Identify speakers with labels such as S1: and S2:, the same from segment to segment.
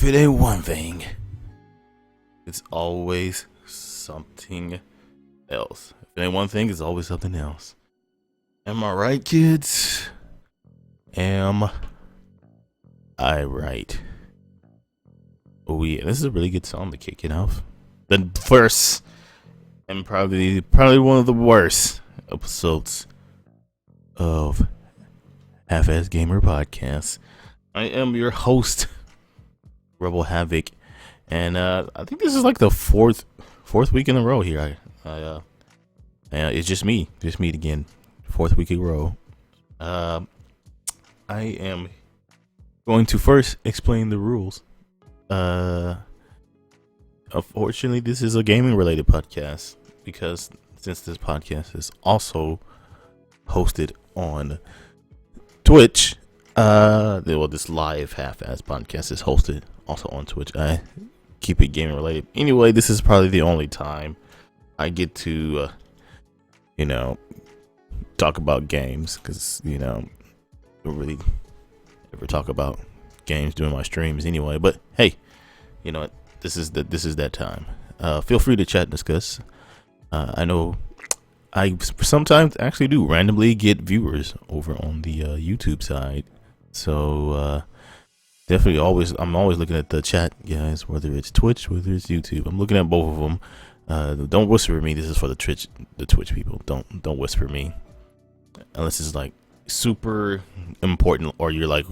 S1: it ain't one thing, it's always something else. If it ain't one thing, it's always something else. Am I right, kids? Am I right? Oh yeah, this is a really good song to kick it off. The first and probably one of the worst episodes of Half-azz Gamer Podcast. I am your host, Rebel Havoc, and I think this is like the fourth week in a row here. It's just me again, fourth week in a row. I am going to first explain the rules. Unfortunately, this is a gaming related podcast because since this podcast is also hosted on Twitch, this live Half-azz podcast is hosted also on Twitch. I keep it gaming related. Anyway, this is probably the only time I get to, talk about games because, I don't really ever talk about games during my streams anyway. But hey, you know what? This is that time. Feel free to chat and discuss. I know I sometimes actually do randomly get viewers over on the YouTube side. So definitely I'm always looking at the chat, guys, whether it's Twitch, whether it's YouTube. I'm looking at both of them. Don't whisper me. This is for the Twitch people. Don't whisper me unless it's like super important or you're like,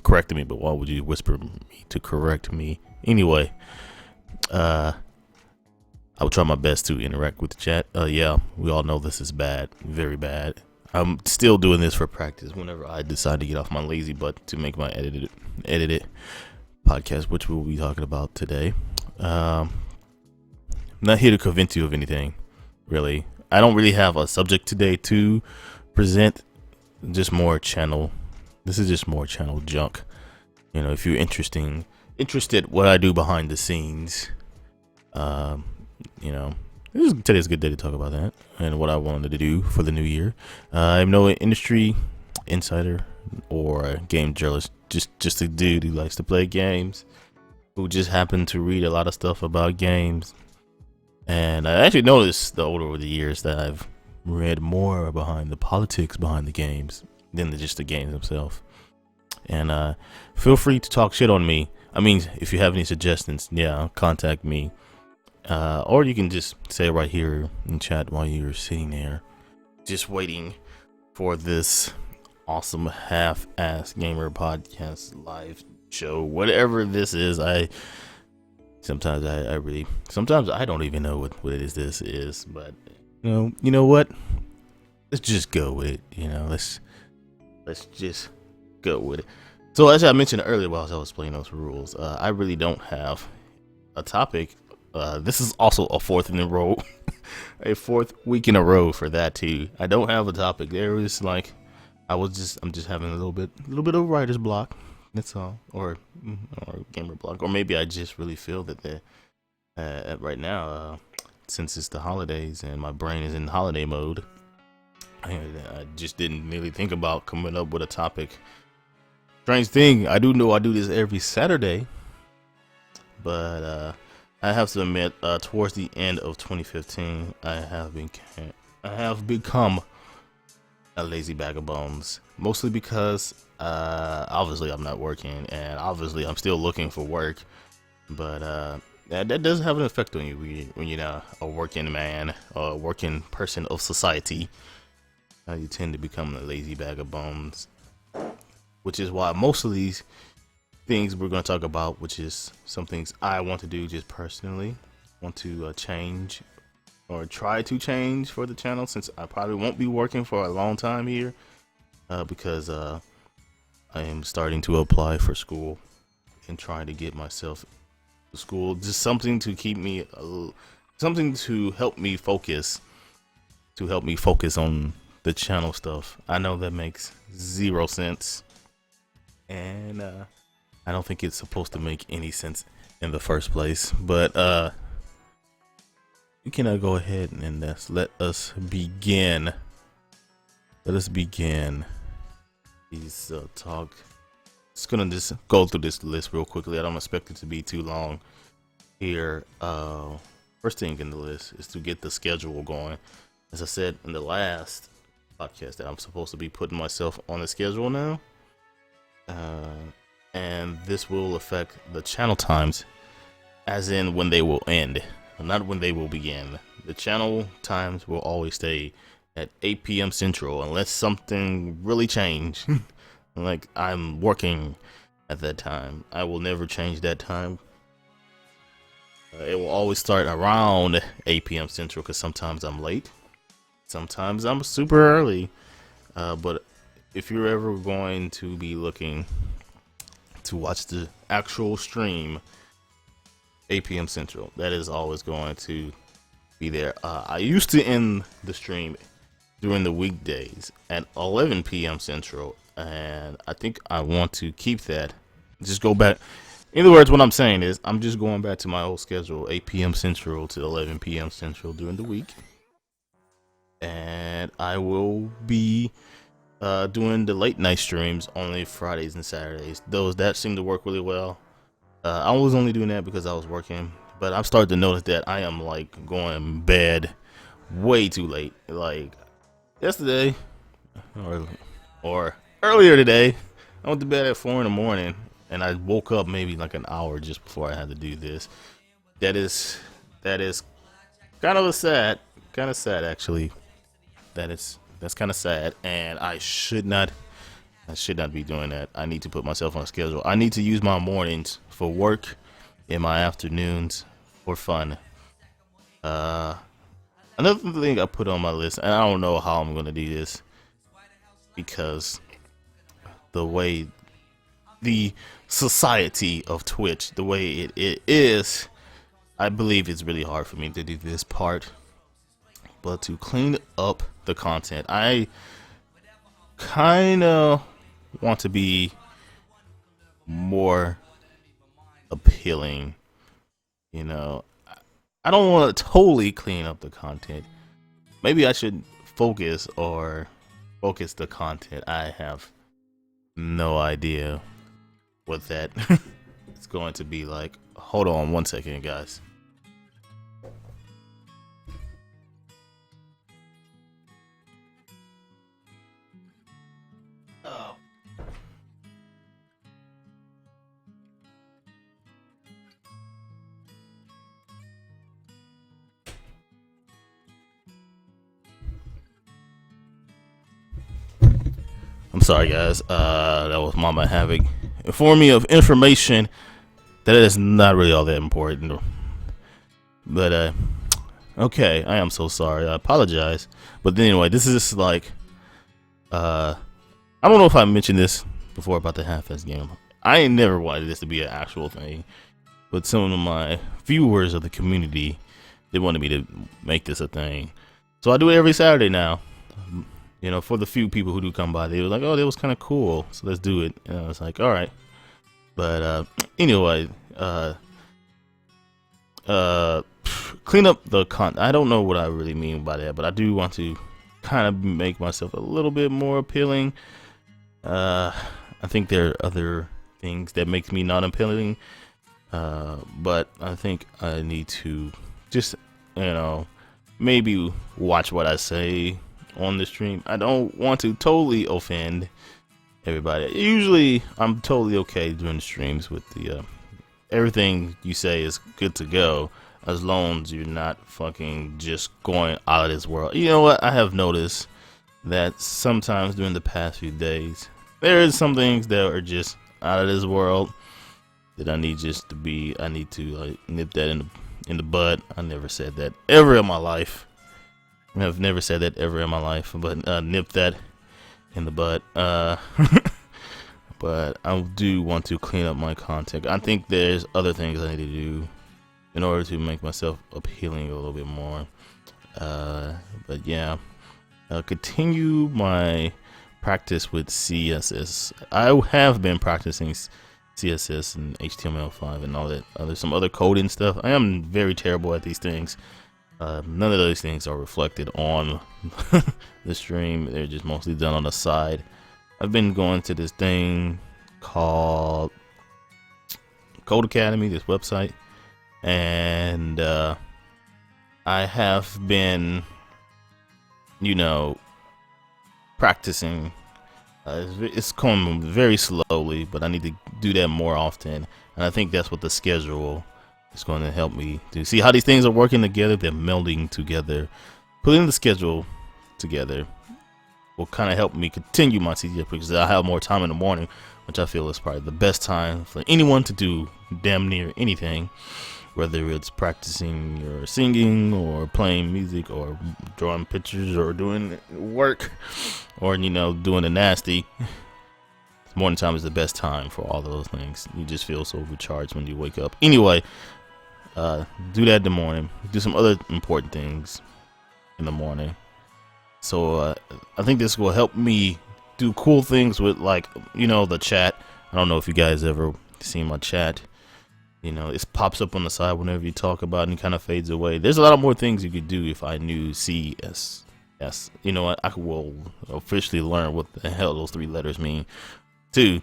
S1: correcting me. But why would you whisper me to correct me? Anyway, I will try my best to interact with the chat. Yeah, we all know this is bad, very bad. I'm still doing this for practice whenever I decide to get off my lazy butt to make my edited podcast, which we'll be talking about today. I'm not here to convince you of anything, really. I don't really have a subject today to present, just more channel. This is just more channel junk. If you're interested what I do behind the scenes, today's a good day to talk about that and what I wanted to do for the new year. I'm no industry insider or a game journalist, just a dude who likes to play games, who just happened to read a lot of stuff about games. And I actually noticed over the years that I've read more behind the politics behind the games than just the games themselves. And feel free to talk shit on me. I mean, if you have any suggestions, contact me. Or you can just say it right here in chat while you're sitting there, just waiting for this awesome Half-azz Gamer Podcast live show. Whatever this is, sometimes I don't even know what this is, but you know what? Let's just go with it. Let's just go with it. So as I mentioned earlier while I was playing those rules, I really don't have a topic. This is also a fourth week in a row for that too. I don't have a topic. There is I'm just having a little bit of writer's block. That's all, or gamer block, or maybe I just really feel that right now, since it's the holidays and my brain is in holiday mode, I just didn't really think about coming up with a topic. Strange thing, I do know I do this every Saturday, but I have to admit, towards the end of 2015, I have become a lazy bag of bones, mostly because obviously I'm not working, and obviously I'm still looking for work, but that does have an effect on you when you're a working man or a working person of society. You tend to become a lazy bag of bones, which is why most of these things we're going to talk about, which is some things I want to do just personally, want to change or try to change for the channel, since I probably won't be working for a long time here, because I am starting to apply for school and trying to get myself to school, just something to keep me something to help me focus on the channel stuff. I know that makes zero sense, and I don't think it's supposed to make any sense in the first place, but we can go ahead and let us begin. Let us begin these talk Just gonna just go through this list real quickly. I don't expect it to be too long here. First thing in the list is to get the schedule going. As I said in the last podcast, that I'm supposed to be putting myself on the schedule now, and this will affect the channel times, as in when they will end, not when they will begin. The channel times will always stay at 8 p.m. Central unless something really change. Like I'm working at that time. I will never change that time. It will always start around 8 p.m. Central because sometimes I'm late. Sometimes I'm super early. But if you're ever going to be looking to watch the actual stream, 8 p.m. Central, that is always going to be there. I used to end the stream during the weekdays at 11 p.m. Central, and I think I want to keep that. Just go back. In other words, what I'm saying is I'm just going back to my old schedule, 8 p.m. Central to 11 p.m. Central during the week, and I will be doing the late night streams only Fridays and Saturdays. Those that seem to work really well. I was only doing that because I was working, but I've started to notice that I am like going to bed way too late. Like yesterday, or earlier today, I went to bed at 4 in the morning, and I woke up maybe like an hour just before I had to do this. That is kind of sad actually. That's kind of sad, and I should not be doing that. I need to put myself on a schedule. I need to use my mornings for work and my afternoons for fun. Another thing I put on my list, and I don't know how I'm gonna do this because the way the society of Twitch, the way it is, I believe it's really hard for me to do this part. But to clean up the content, I kind of want to be more appealing. You know, I don't want to totally clean up the content. Maybe I should focus the content. I have no idea what that is going to be like. Hold on one second, guys. I'm sorry, guys. That was Mama Havoc informing me of information that is not really all that important. But okay, I am so sorry. I apologize. But anyway, this is like I don't know if I mentioned this before about the Half-azz game. I ain't never wanted this to be an actual thing, but some of my viewers of the community, they wanted me to make this a thing. So I do it every Saturday now. You know, for the few people who do come by, they were like, "Oh, that was kind of cool, so let's do it." And I was like, "All right." But anyway, clean up the content. I don't know what I really mean by that, but I do want to kind of make myself a little bit more appealing. I think there are other things that make me not appealing, but I think I need to just, you know, maybe watch what I say on the stream. I don't want to totally offend everybody. Usually I'm totally okay during the streams with the everything you say is good to go, as long as you're not fucking just going out of this world. You know what, I have noticed that sometimes during the past few days there is some things that are just out of this world that I need to like nip that in the bud. I never said that ever in my life. I've never said that ever in my life, but nip that in the butt. But I do want to clean up my content. I think there's other things I need to do in order to make myself appealing a little bit more. But yeah, continue my practice with CSS. I have been practicing CSS and HTML5 and all that some other coding stuff. I am very terrible at these things. None of those things are reflected on the stream. They're just mostly done on the side. I've been going to this thing called Code Academy, this website, and I have been, practicing. It's coming very slowly, but I need to do that more often, and I think that's what the schedule is going to help me do. See how these things are working together? They're melding together. Putting the schedule together will kind of help me continue my CDF because I have more time in the morning, which I feel is probably the best time for anyone to do damn near anything, whether it's practicing or singing or playing music or drawing pictures or doing work or doing the nasty. Morning time is the best time for all those things. You just feel so recharged when you wake up. Anyway, do that in the morning. Do some other important things in the morning. So I think this will help me do cool things with, like, the chat. I don't know if you guys ever seen my chat. It pops up on the side whenever you talk about it and kind of fades away. There's a lot of more things you could do if I knew CSS. You know what? I will officially learn what the hell those 3 letters mean too.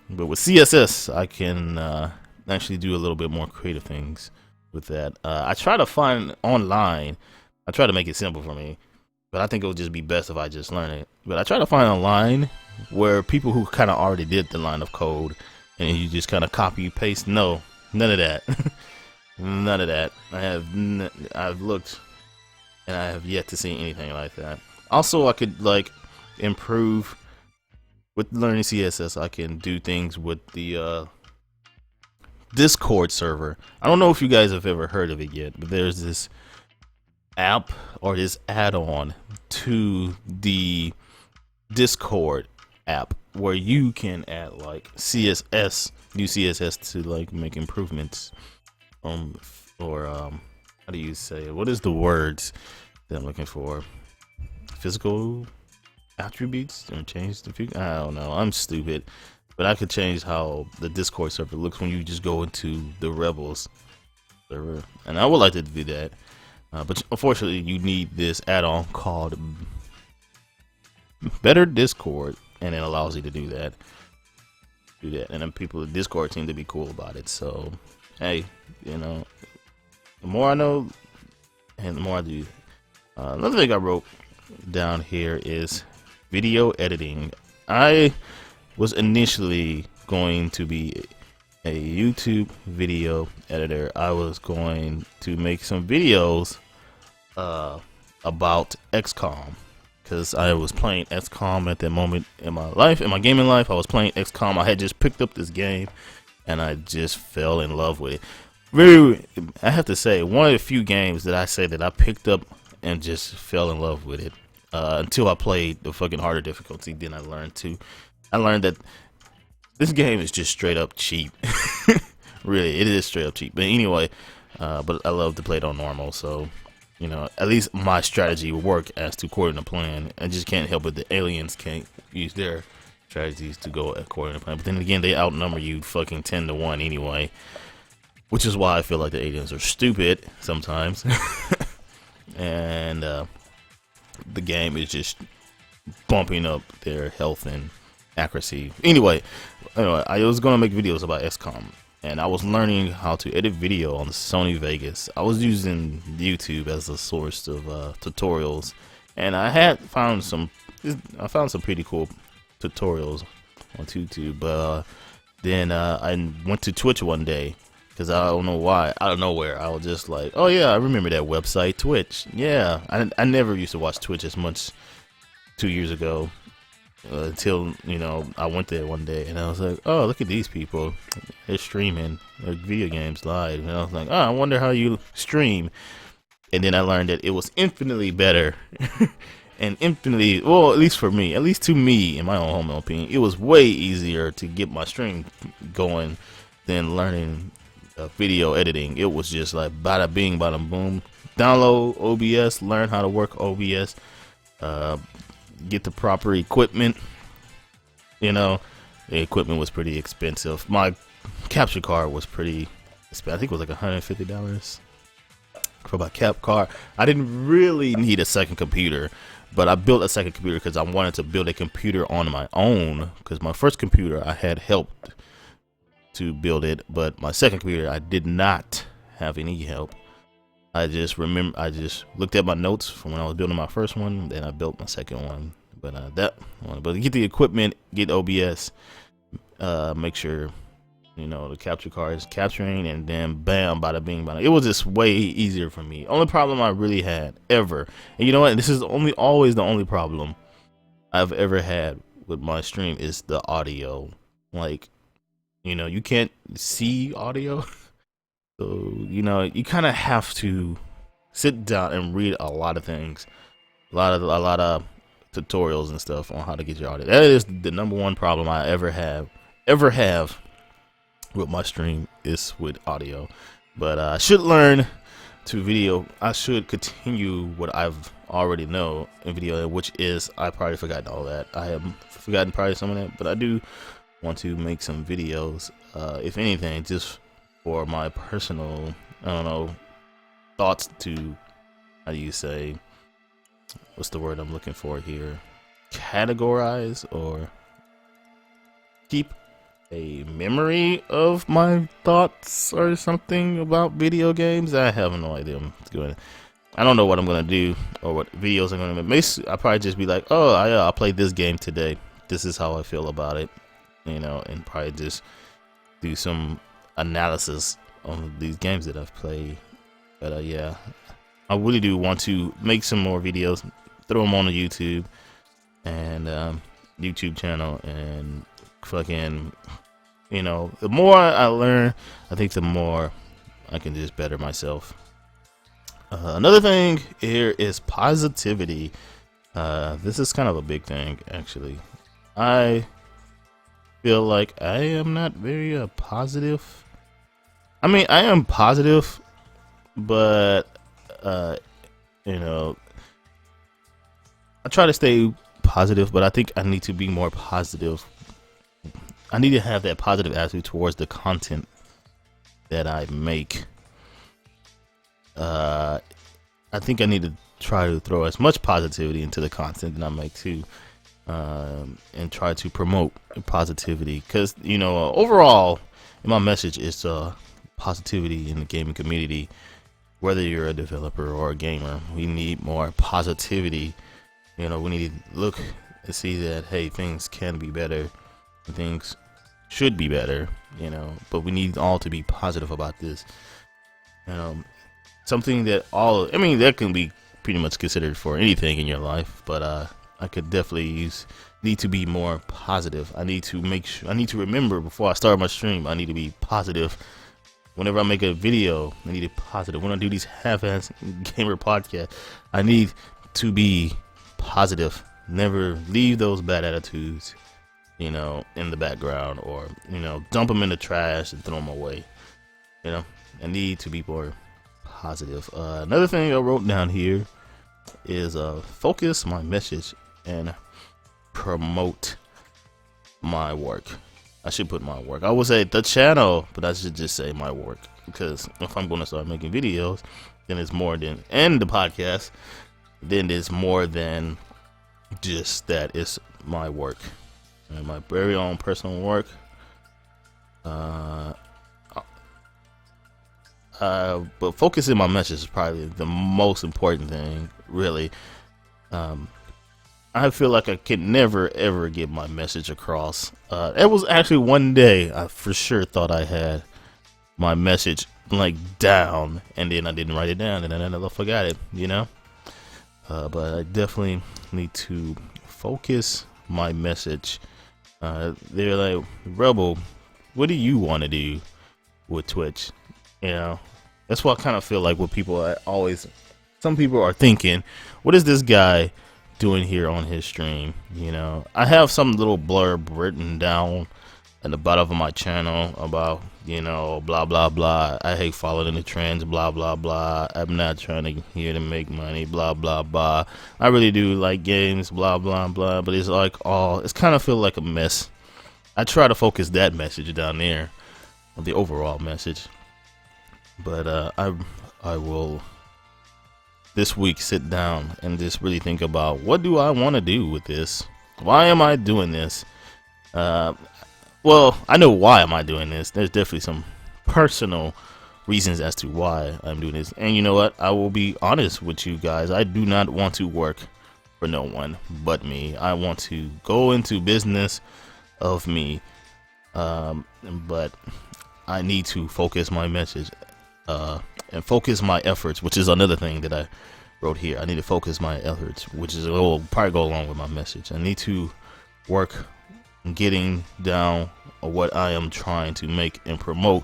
S1: But with CSS, I can actually do a little bit more creative things with that. I try to find online. I try to make it simple for me, but I think it would just be best if I just learn it. But I try to find online where people who kind of already did the line of code and you just kind of copy paste. No, none of that. None of that. I've looked and I have yet to see anything like that. Also, I could improve with learning CSS. I can do things with the Discord server. I don't know if you guys have ever heard of it yet, but there's this app or this add-on to the Discord app where you can add CSS, new CSS to make improvements. Or how do you say it? What is the words that I'm looking for? Physical attributes or change the few? I don't know. I'm stupid, but I could change how the Discord server looks when you just go into the Rebels server, and I would like to do that. But unfortunately, you need this add-on called Better Discord, and it allows you to do that. And then people at Discord seem to be cool about it. So, hey, the more I know, and the more I do. Another thing I wrote down here is video editing. I was initially going to be a YouTube video editor. I was going to make some videos about XCOM, because I was playing XCOM at that moment in my life, in my gaming life. I was playing XCOM. I had just picked up this game and I just fell in love with it. I have to say, one of the few games that I say that I picked up and just fell in love with it until I played the fucking harder difficulty. Then I learned that this game is just straight up cheap. Really, it is straight up cheap. But anyway, but I love to play it on normal, so at least my strategy will work as to according to plan. I just can't help it. The aliens can't use their strategies to go according to plan. But then again, they outnumber you fucking 10-1 anyway, which is why I feel like the aliens are stupid sometimes. And the game is just bumping up their health and accuracy. Anyway, I was gonna make videos about XCOM, and I was learning how to edit video on the Sony Vegas. I was using YouTube as a source of tutorials, and I had found some pretty cool tutorials on YouTube. But then I went to Twitch one day, because I don't know why, out of nowhere, I was just like, oh yeah, I remember that website, Twitch. Yeah, I never used to watch Twitch as much 2 years ago. Until I went there one day and I was like, oh, look at these people, they're streaming their video games live. And I was like, oh, I wonder how you stream. And then I learned that it was infinitely better and infinitely, well, at least for me, at least to me, in my own humble opinion, it was way easier to get my stream going than learning video editing. It was just like bada bing, bada boom. Download OBS, learn how to work OBS, get the proper equipment. The equipment was pretty expensive. My capture card was pretty expensive. I think it was like $150 for my cap card. I didn't really need a second computer, But I built a second computer because I wanted to build a computer on my own, because my first computer I had help to build it, but my second computer I did not have any help. I just looked at my notes from when I was building my first one, then I built my second one. But but get the equipment, get OBS, make sure the capture card is capturing, and then bam, bada bing, bada. It was just way easier for me. Only problem I really had ever, and you know what? This is always the only problem I've ever had with my stream is the audio. Like, you can't see audio, so you kind of have to sit down and read a lot of things, a lot of tutorials and stuff on how to get your audio. That is the number one problem I ever have with my stream, is with audio. But I should learn to video. I should continue what I've already know in video, which is I probably forgotten all that. I have forgotten probably some of that, but I do want to make some videos, if anything, just for my personal, I don't know, thoughts to, how do you say, what's the word I'm looking for here? Categorize or keep a memory of my thoughts or something about video games. I have no idea. I don't know what I'm gonna do or what videos I'm gonna make. I'll probably just be like, oh yeah, I played this game today. This is how I feel about it, and probably just do some analysis on these games that I've played. But yeah, I really do want to make some more videos, throw them on the YouTube and YouTube channel, and fucking, the more I learn, I think the more I can just better myself. Another thing here is positivity. This is kind of a big thing, actually. I feel like I am not very positive. I mean, I am positive, but I try to stay positive, but I think I need to be more positive. I need to have that positive attitude towards the content that I make. I think I need to try to throw as much positivity into the content that I make too, and try to promote positivity, because overall, my message is positivity in the gaming community. Whether you're a developer or a gamer, we need more positivity. We need to look and see that, hey, things can be better, things should be better, but we need all to be positive about this. Something that that can be pretty much considered for anything in your life, but I could definitely need to be more positive. I need to remember before I start my stream, I need to be positive. Whenever I make a video, I need to be positive. When I do these half-azz gamer podcasts, I need to be positive. Never leave those bad attitudes, in the background, or, dump them in the trash and throw them away. I need to be more positive. Another thing I wrote down here is focus my message and promote my work. I should put my work. I would say the channel, but I should just say my work, because if I'm going to start making videos, then it's more than, and the podcast, then it's more than just that. It's my work and my very own personal work. But focusing my message is probably the most important thing, really. I feel like I can never ever get my message across. It was actually one day I for sure thought I had my message like down, and then I didn't write it down, and then I forgot it, but I definitely need to focus my message. They're like, Rebel, what do you want to do with Twitch? That's what I kind of feel like. What people some people are thinking, what is this guy doing here on his stream? I have some little blurb written down at the bottom of my channel about, blah blah blah. I hate following the trends, blah blah blah. I'm not trying to here to make money, blah blah blah. I really do like games, blah blah blah. But it's like it's kind of feel like a mess. I try to focus that message down there, the overall message. But I will this week sit down and just really think about, what do I want to do with this? Why am I doing this? Well, I know why am I doing this. There's definitely some personal reasons as to why I'm doing this. And you know what? I will be honest with you guys. I do not want to work for no one but me. I want to go into business of me. But I need to focus my message and focus my efforts, which is another thing that I wrote here. I need to focus my efforts, which is will probably go along with my message. I need to work on getting down on what I am trying to make and promote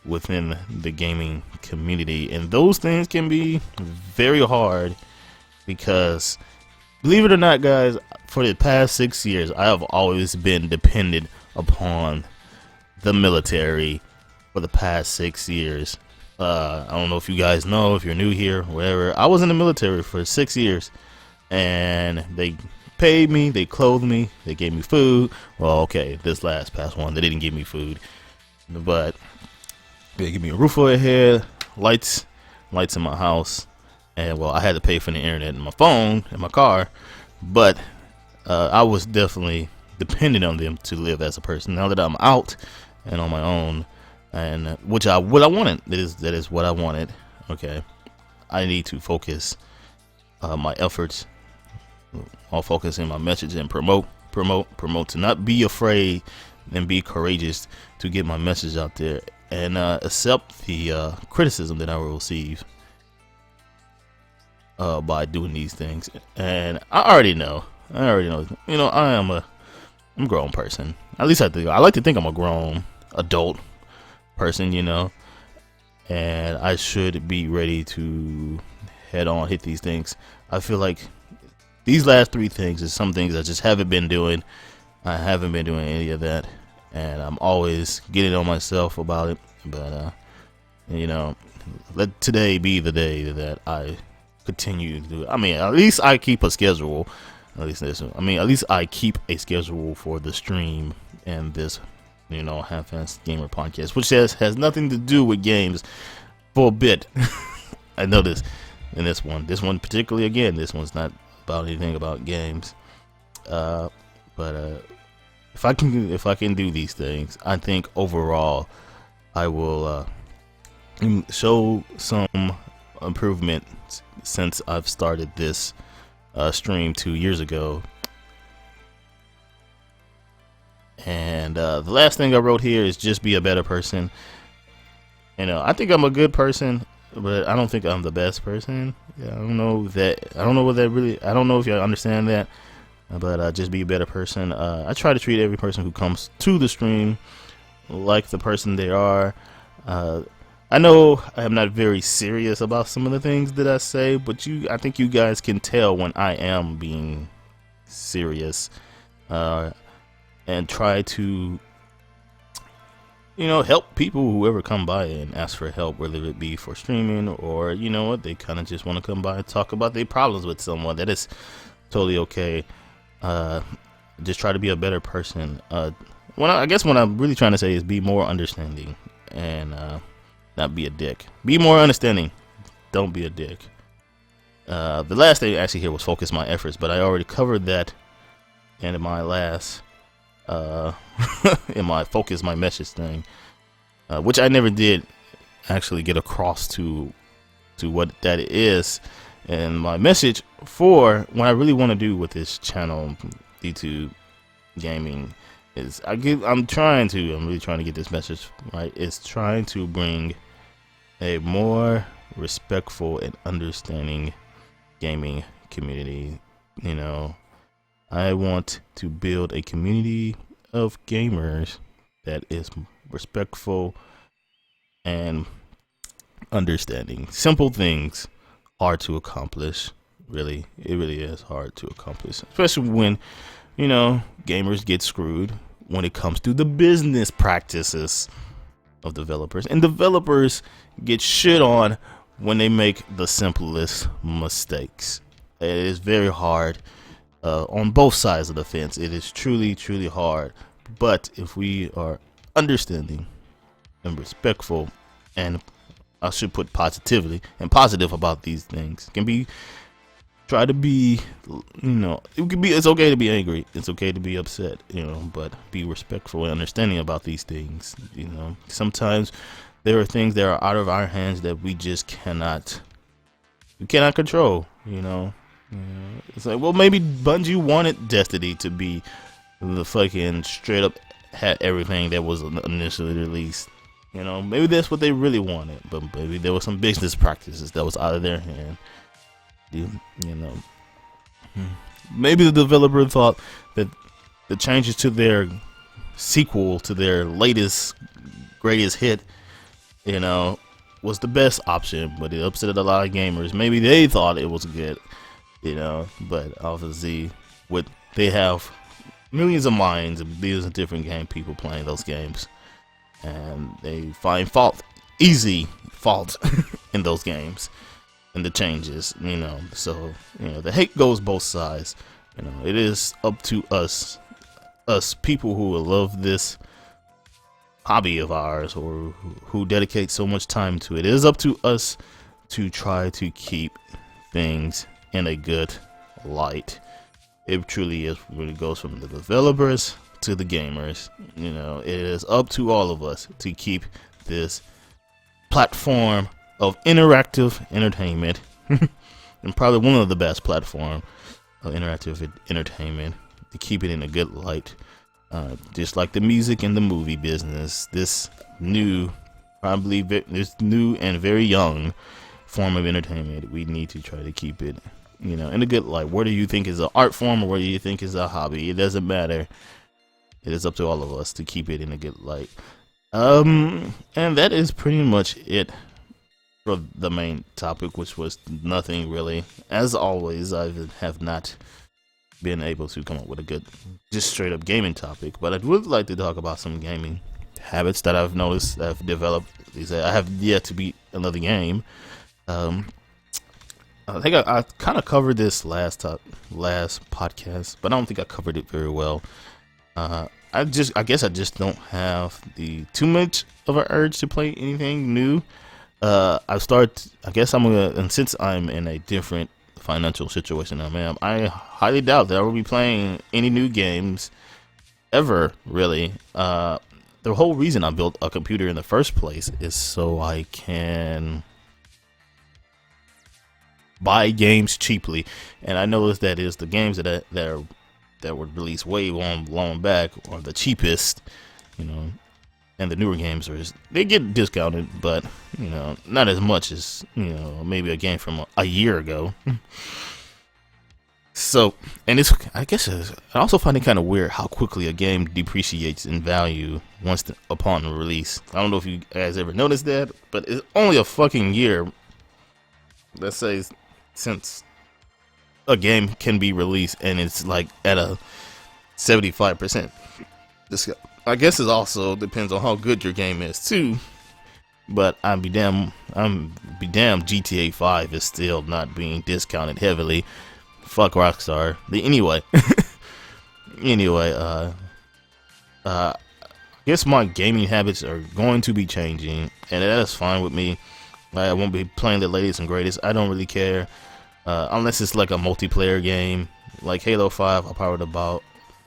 S1: within the gaming community, and those things can be very hard because, believe it or not, guys, for the past 6 years I have always been dependent upon the military. For the past 6 years, I don't know if you guys know, if you're new here, whatever, I was in the military for 6 years, and they paid me, they clothed me, they gave me food. Well, okay, this past one, they didn't give me food, but they give me a roof over the head, lights in my house, and well, I had to pay for the internet and my phone and my car, but I was definitely dependent on them to live as a person. Now that I'm out and on my own, and what I wanted, that is what I wanted. Okay, I need to focus my efforts, I'll focus in my message and promote, to not be afraid and be courageous to get my message out there, and accept the criticism that I will receive by doing these things. And I already know, you know, I'm a grown person. At least I like to think I'm a grown adult person, you know, and I should be ready to hit these things. I feel like these last 3 things is some things I just haven't been doing. I haven't been doing any of that, and I'm always getting on myself about it. But you know, let today be the day that I continue to do it. I mean, at least I keep a schedule. At least I keep a schedule for the stream and this, you know, Half-azz Gamer podcast, which has nothing to do with games for a bit. I know this. And this one particularly, again, this one's not about anything about games. But if I can do these things, I think overall I will show some improvement since I've started this stream 2 years ago. And the last thing I wrote here is just be a better person. You know, I think I'm a good person, but I don't think I'm the best person. Yeah, I don't know if you understand that, but just be a better person. I try to treat every person who comes to the stream like the person they are. I know I am not very serious about some of the things that I say, but I think you guys can tell when I am being serious, and try to, you know, help people, whoever come by and ask for help, whether it be for streaming or, you know what, they kind of just want to come by and talk about their problems with someone. That is totally okay. Just try to be a better person. I guess what I'm really trying to say is be more understanding and not be a dick. Be more understanding. Don't be a dick. The last thing actually here was focus my efforts, but I already covered that in my last in my focus my message thing, which I never did actually get across to what that is. And my message for what I really want to do with this channel, YouTube gaming, is I'm really trying to get this message right. It's trying to bring a more respectful and understanding gaming community. You know, I want to build a community of gamers that is respectful and understanding. Simple things, hard to accomplish. Really, it really is hard to accomplish, especially when, you know, gamers get screwed when it comes to the business practices of developers, and developers get shit on when they make the simplest mistakes. It is very hard on both sides of the fence. It is truly, truly hard. But if we are understanding and respectful and I should put positively and positive about these things. Can be try to be, it can be. It's okay to be angry. It's okay to be upset. But be respectful and understanding about these things. Sometimes there are things that are out of our hands that we just cannot control. It's like, well, maybe Bungie wanted Destiny to be the fucking straight up had everything that was initially released. Maybe that's what they really wanted, but maybe there were some business practices that was out of their hand. Maybe the developer thought that the changes to their sequel to their latest greatest hit, was the best option, but it upset a lot of gamers. Maybe they thought it was good, but obviously, they have millions of minds and billions of different game people playing those games, and they find easy fault in those games and the changes. So the hate goes both sides. It is up to us people who will love this hobby of ours or who dedicate so much time to it. It is up to us to try to keep things in a good light. It truly is. When it goes from the developers to the gamers, it is up to all of us to keep this platform of interactive entertainment and probably one of the best platform of interactive entertainment, to keep it in a good light. Just like the music and the movie business, this new and very young form of entertainment, we need to try to keep it, in a good light. Whether you think is an art form or whether you think is a hobby, it doesn't matter. It is up to all of us to keep it in a good light. And that is pretty much it for the main topic, which was nothing really. As always, I have not been able to come up with a good, just straight up gaming topic, but I would like to talk about some gaming habits that I've noticed that I've developed. I have yet to beat another game. I think I kind of covered this last podcast, but I don't think I covered it very well. I guess I just don't have too much of an urge to play anything new. I guess I'm gonna, and since I'm in a different financial situation I highly doubt that I will be playing any new games ever, really. The whole reason I built a computer in the first place is so I can buy games cheaply, and I noticed that is the games that were released way long back are the cheapest, and the newer games they get discounted, but not as much as maybe a game from a year ago. So, and I also find it kind of weird how quickly a game depreciates in value upon release. I don't know if you guys ever noticed that, but it's only a fucking year, let's say, since a game can be released, and it's like at a 75% discount. I guess it also depends on how good your game is too. But I'm be damn GTA 5 is still not being discounted heavily. Fuck Rockstar. I guess my gaming habits are going to be changing, and that's fine with me. I won't be playing the latest and greatest. I don't really care, unless it's like a multiplayer game, like Halo 5. I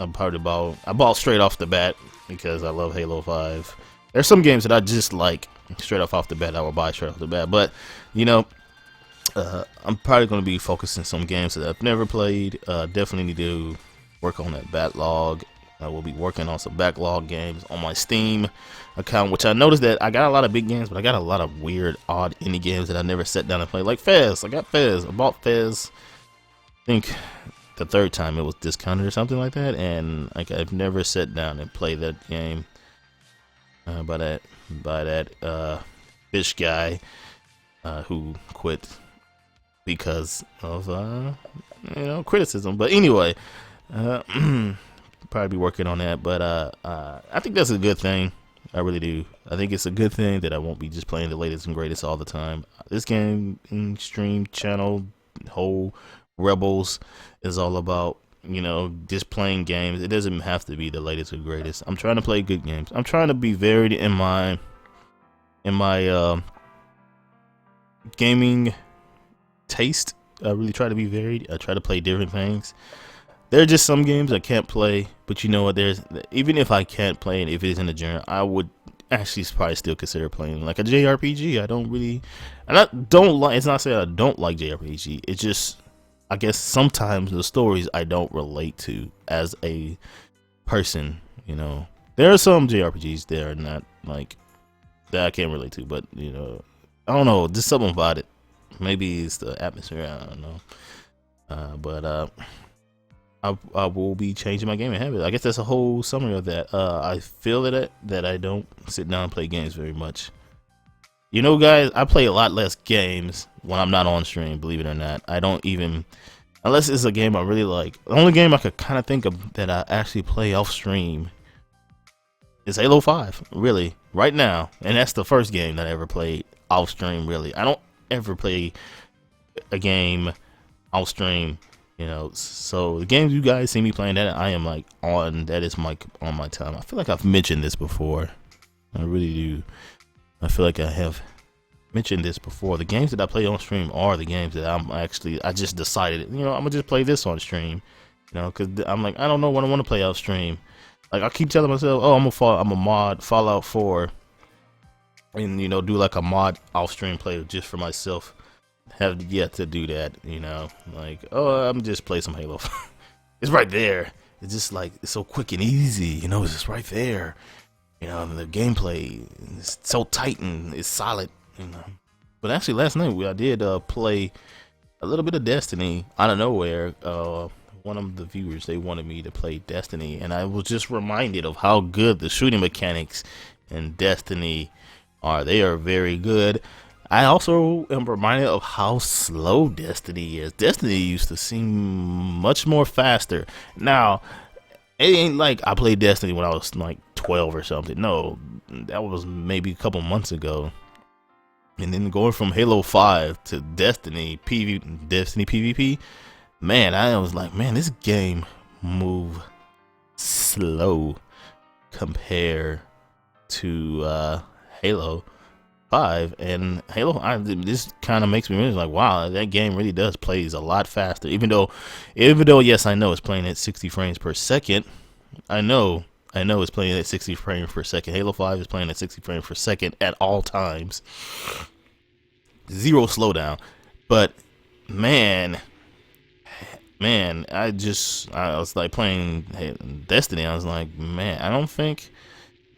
S1: bought straight off the bat because I love Halo 5. There's some games that I just like straight off the bat. I will buy straight off the bat, but I'm probably going to be focusing some games that I've never played. Definitely need to work on that backlog. I will be working on some backlog games on my Steam account, which I noticed that I got a lot of big games, but I got a lot of weird, odd indie games that I never sat down and played. Like Fez. I got Fez. I bought Fez, I think the third time it was discounted or something like that, and I've never sat down and played that game by that fish guy who quit because of criticism. But anyway, probably be working on that. But I think that's a good thing. I really do. I think it's a good thing that I won't be just playing the latest and greatest all the time. This game stream channel, whole Rebels, is all about just playing games. It doesn't have to be the latest or greatest. I'm trying to play good games. I'm trying to be varied in my gaming taste. I really try to be varied. I try to play different things. There are just some games I can't play, but you know what? There's even if I can't play it, if it's in the genre, I would actually probably still consider playing like a JRPG. I don't really, and I don't like. It's not saying I don't like JRPG. It's just I guess sometimes the stories I don't relate to as a person. You know, there are some JRPGs that are not like that I can't relate to, but you know, I don't know, just something about it. Maybe it's the atmosphere. I don't know, but I will be changing my gaming habit. I guess that's a whole summary of that. I feel that I don't sit down and play games very much. You know, guys, I play a lot less games when I'm not on stream. Believe it or not, I don't even, unless it's a game I really like. The only game I could kind of think of that I actually play off stream is Halo 5. Really, right now, and that's the first game that I ever played off stream. Really, I don't ever play a game off stream. You know, so the games you guys see me playing, that I am like on, that is my on my time. I feel like I've mentioned this before. I really do. I feel like I have mentioned this before. The games that I play on stream are the games that I just decided, you know, I'm gonna just play this on stream. You know, because I'm like, I don't know what I want to play off stream. Like I keep telling myself, oh, I'm a mod Fallout 4, and you know, do like a mod off stream play just for myself. Have yet to do that, you know, like, oh, I'm just play some Halo. It's right there. It's just like, it's so quick and easy, you know, it's just right there, you know, and the gameplay is so tight and it's solid, you know. But actually last night I did play a little bit of Destiny out of nowhere. One of the viewers, they wanted me to play Destiny, and I was just reminded of how good the shooting mechanics in Destiny are. They are very good. I also am reminded of how slow Destiny is. Destiny used to seem much more faster. Now, it ain't like I played Destiny when I was like 12 or something. No, that was maybe a couple months ago. And then going from Halo 5 to Destiny PvP, man, I was like, man, this game move slow compared to Halo 5 and Halo. This kind of makes me realize, like, wow, that game really does plays a lot faster. Even though, yes, I know it's playing at 60 frames per second. I know it's playing at 60 frames per second. Halo 5 is playing at 60 frames per second at all times. Zero slowdown. But man, I was like playing Destiny. I was like, man, I don't think.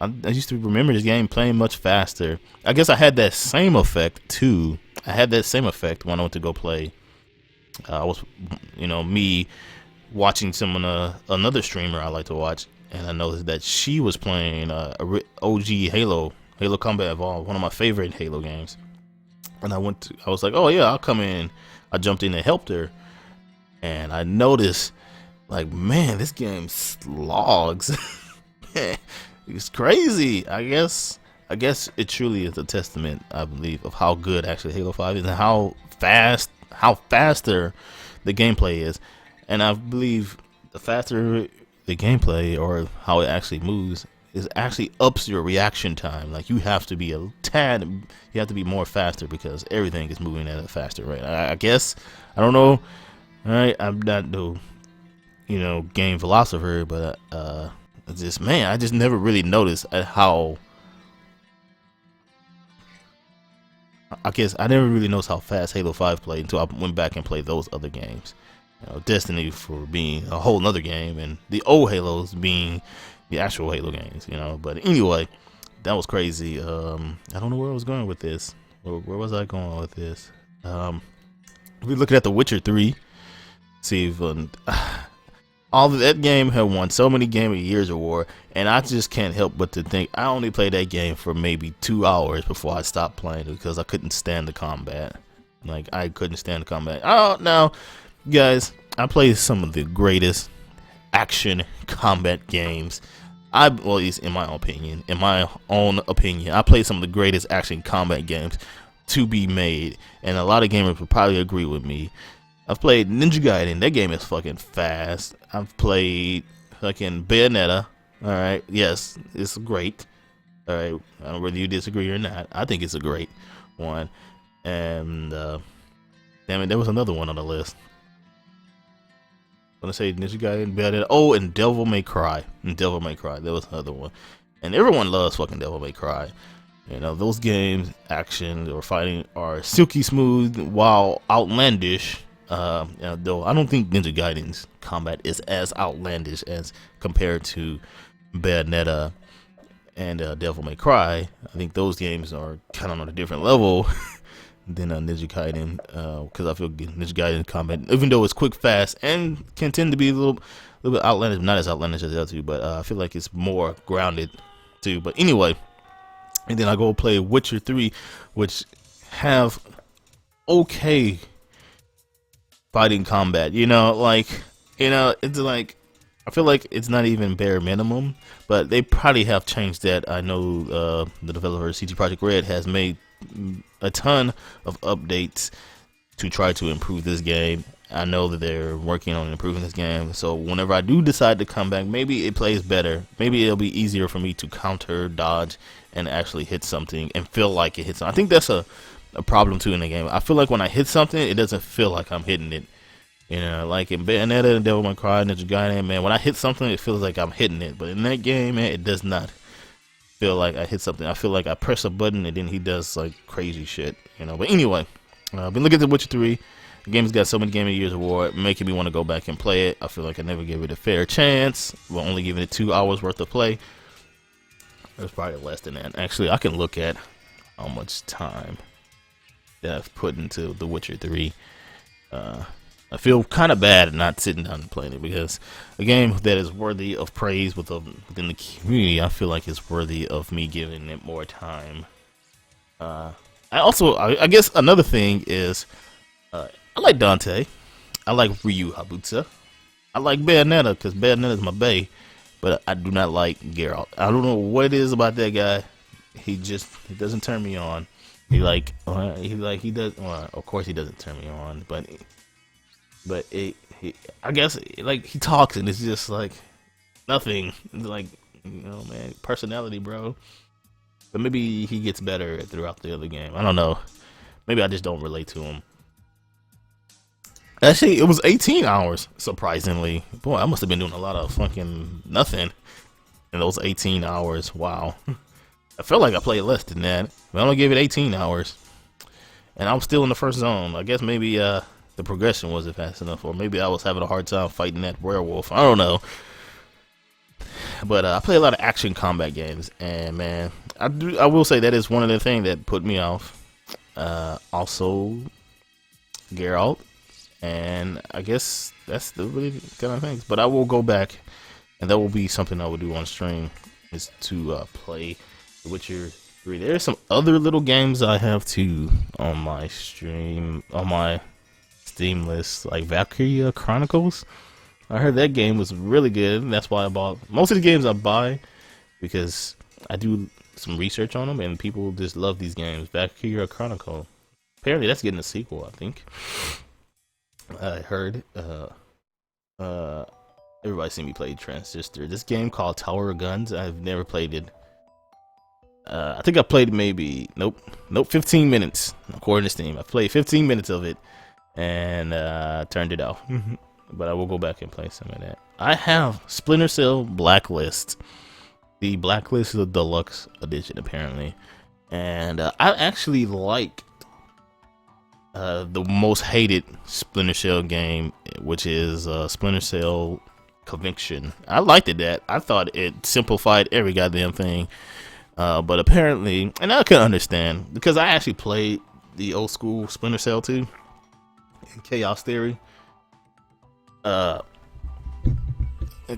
S1: I used to remember this game playing much faster. I guess I had that same effect too. I had that same effect when I went to go play. I was, you know, me watching another streamer I like to watch, and I noticed that she was playing OG Halo Combat Evolved, one of my favorite Halo games. And I was like, oh yeah, I'll come in. I jumped in and helped her, and I noticed, like, man, this game slogs. It's crazy. I guess it truly is a testament, I believe, of how good actually Halo 5 is and how faster the gameplay is. And I believe the faster the gameplay or how it actually moves is actually ups your reaction time. Like, you have to be more faster because everything is moving at a faster rate. I guess, I don't know. All right, I'm not no, you know, game philosopher, but I just never really noticed at how. I guess I never really noticed how fast Halo 5 played until I went back and played those other games. You know, Destiny for being a whole nother game, and the old Halos being the actual Halo games. You know, but anyway, that was crazy. I don't know where I was going with this. Where was I going with this? We're looking at The Witcher 3. See if. All of that game had won so many Game of the Year's award, and I just can't help but to think I only played that game for maybe 2 hours before I stopped playing it because I couldn't stand the combat. Like, I couldn't stand the combat. Oh, now, guys, I played some of the greatest action combat games. Well, at least in my own opinion, I played some of the greatest action combat games to be made, and a lot of gamers would probably agree with me. I've played Ninja Gaiden. That game is fucking fast. I've played fucking Bayonetta. Alright, yes, it's great. Alright, I don't know whether you disagree or not. I think it's a great one. and damn it, there was another one on the list. I'm gonna say Ninja Gaiden, Bayonetta. Oh, and Devil May Cry. And Devil May Cry. There was another one. And everyone loves fucking Devil May Cry. You know, those games, action or fighting, are silky smooth while outlandish. Though I don't think Ninja Gaiden's combat is as outlandish as compared to Bayonetta and Devil May Cry. I think those games are kind of on a different level than Ninja Gaiden, because I feel Ninja Gaiden combat, even though it's quick, fast, and can tend to be a little bit outlandish, not as outlandish as the other two, but I feel like it's more grounded too. But anyway, and then I go play Witcher 3, which have okay fighting combat. It's like, I feel like it's not even bare minimum, but they probably have changed that. I know the developer CG Projekt Red has made a ton of updates to try to improve this game. I know that they're working on improving this game, so whenever I do decide to come back, maybe it plays better. Maybe it'll be easier for me to counter, dodge, and actually hit something and feel like it hits something. I think that's a problem too in the game. I feel like when I hit something, it doesn't feel like I'm hitting it. You know, like in Bayonetta and Devil May Cry, Ninja Gaiden, man, when I hit something, it feels like I'm hitting it. But in that game, man, it does not feel like I hit something. I feel like I press a button and then he does like crazy shit, you know. But anyway, I've been looking at The Witcher 3. The game's got so many Game of the Year's award, making me want to go back and play it. I feel like I never gave it a fair chance. We're only giving it 2 hours worth of play. It's probably less than that. Actually, I can look at how much time that I've put into The Witcher 3. I feel kind of bad not sitting down and playing it, because a game that is worthy of praise within the community, I feel like it's worthy of me giving it more time. I guess another thing is, I like Dante. I like Ryu Habusa. I like Bayonetta, because Bayonetta is my bae, but I do not like Geralt. I don't know what it is about that guy. He doesn't turn me on. He does. Well, of course he doesn't turn me on, but I guess like he talks and it's just like nothing. It's like, man, personality, bro. But maybe he gets better throughout the other game. I don't know. Maybe I just don't relate to him. Actually, it was 18 hours, surprisingly. Boy, I must have been doing a lot of fucking nothing in those 18 hours. Wow. I felt like I played less than that. But I only gave it 18 hours. And I'm still in the first zone. I guess maybe the progression wasn't fast enough, or maybe I was having a hard time fighting that werewolf. I don't know. But I play a lot of action combat games, and man, I will say that is one of the things that put me off. Also, Geralt, and I guess that's the really kind of things. But I will go back, and that will be something I will do on stream, is to play The Witcher 3. There's some other little games I have too on my stream, on my Steam list, like Valkyria Chronicles. I heard that game was really good, and that's why I bought most of the games I buy, because I do some research on them and people just love these games. Valkyria Chronicle, apparently that's getting a sequel, I think. I heard everybody seen me play Transistor. This game called Tower of Guns, I've never played it. I think I played maybe 15 minutes according to Steam. I played 15 minutes of it and turned it off. But I will go back and play some of that. I have Splinter Cell Blacklist. The Blacklist is a deluxe edition, apparently. And I actually like the most hated Splinter Cell game, which is Splinter Cell Conviction. I liked it. I thought it simplified every goddamn thing. But apparently, and I can understand, because I actually played the old school Splinter Cell 2 and Chaos Theory.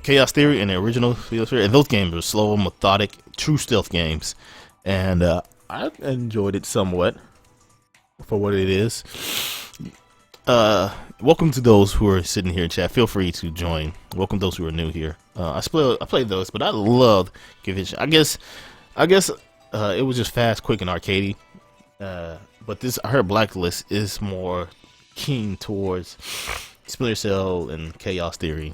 S1: Chaos Theory and the original Chaos Theory, and those games were slow, methodic, true stealth games, and I enjoyed it somewhat for what it is. Welcome to those who are sitting here in chat. Feel free to join. Welcome those who are new here. I played those, but I love Conviction. I guess it was just fast, quick, and arcadey. But this, I heard Blacklist is more keen towards Splinter Cell and Chaos Theory,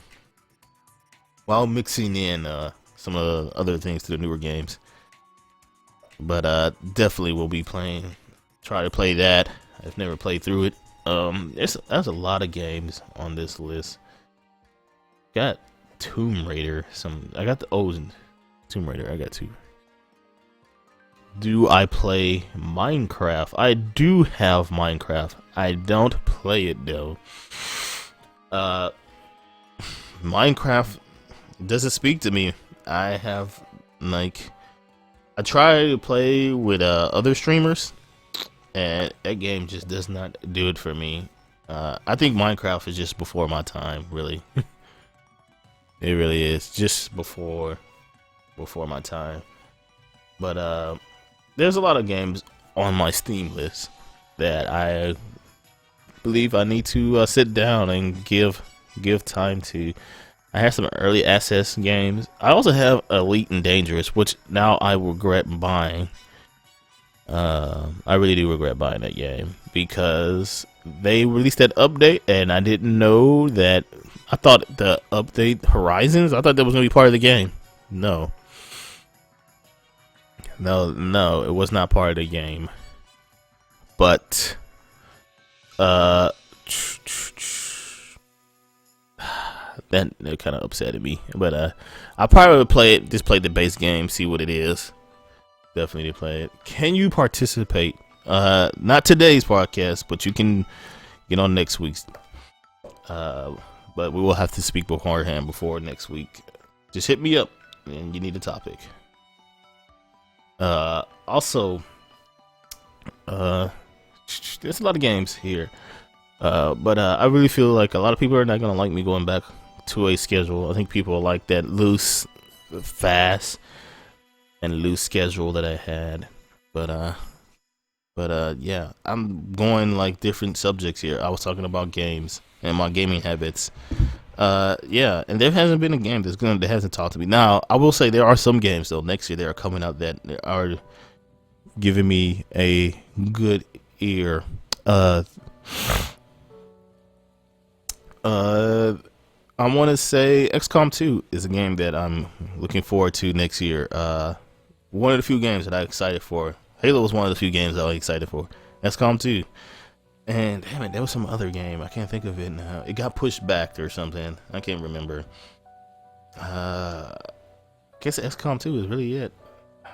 S1: while mixing in some of the other things to the newer games. But definitely will be try to play that I've never played through it. There's a lot of games on this list. Got Tomb Raider. I got the old Tomb Raider. I got two. Do I play Minecraft? I do have Minecraft. I don't play it though. Minecraft doesn't speak to me. I try to play with other streamers, and that game just does not do it for me. I think Minecraft is just before my time, really. It really is just before my time. But there's a lot of games on my Steam list that I believe I need to sit down and give time to. I have some early access games. I also have Elite and Dangerous, which now I regret buying. I really do regret buying that game because they released that update and I didn't know that. I thought the update Horizons, I thought that was going to be part of the game. No, it was not part of the game. But that kind of upsetted me. But I probably would play it, just play the base game, see what it is. Definitely play it. Can you participate? Not today's podcast, but you can get on next week's. But we will have to speak beforehand before next week. Just hit me up and you need a topic. Also, there's a lot of games here. But I really feel like a lot of people are not going to like me going back to a schedule. I think people like that loose, fast, and loose schedule that I had. But yeah, I'm going like different subjects here. I was talking about games and my gaming habits. Yeah, and there hasn't been a game that hasn't talked to me. Now, I will say there are some games though next year that are coming out that are giving me a good ear. I want to say XCOM 2 is a game that I'm looking forward to next year. One of the few games that I'm excited for. Halo was one of the few games I was excited for. XCOM 2. And damn it, there was some other game. I can't think of it now. It got pushed back or something. I can't remember. I guess XCOM 2 is really it.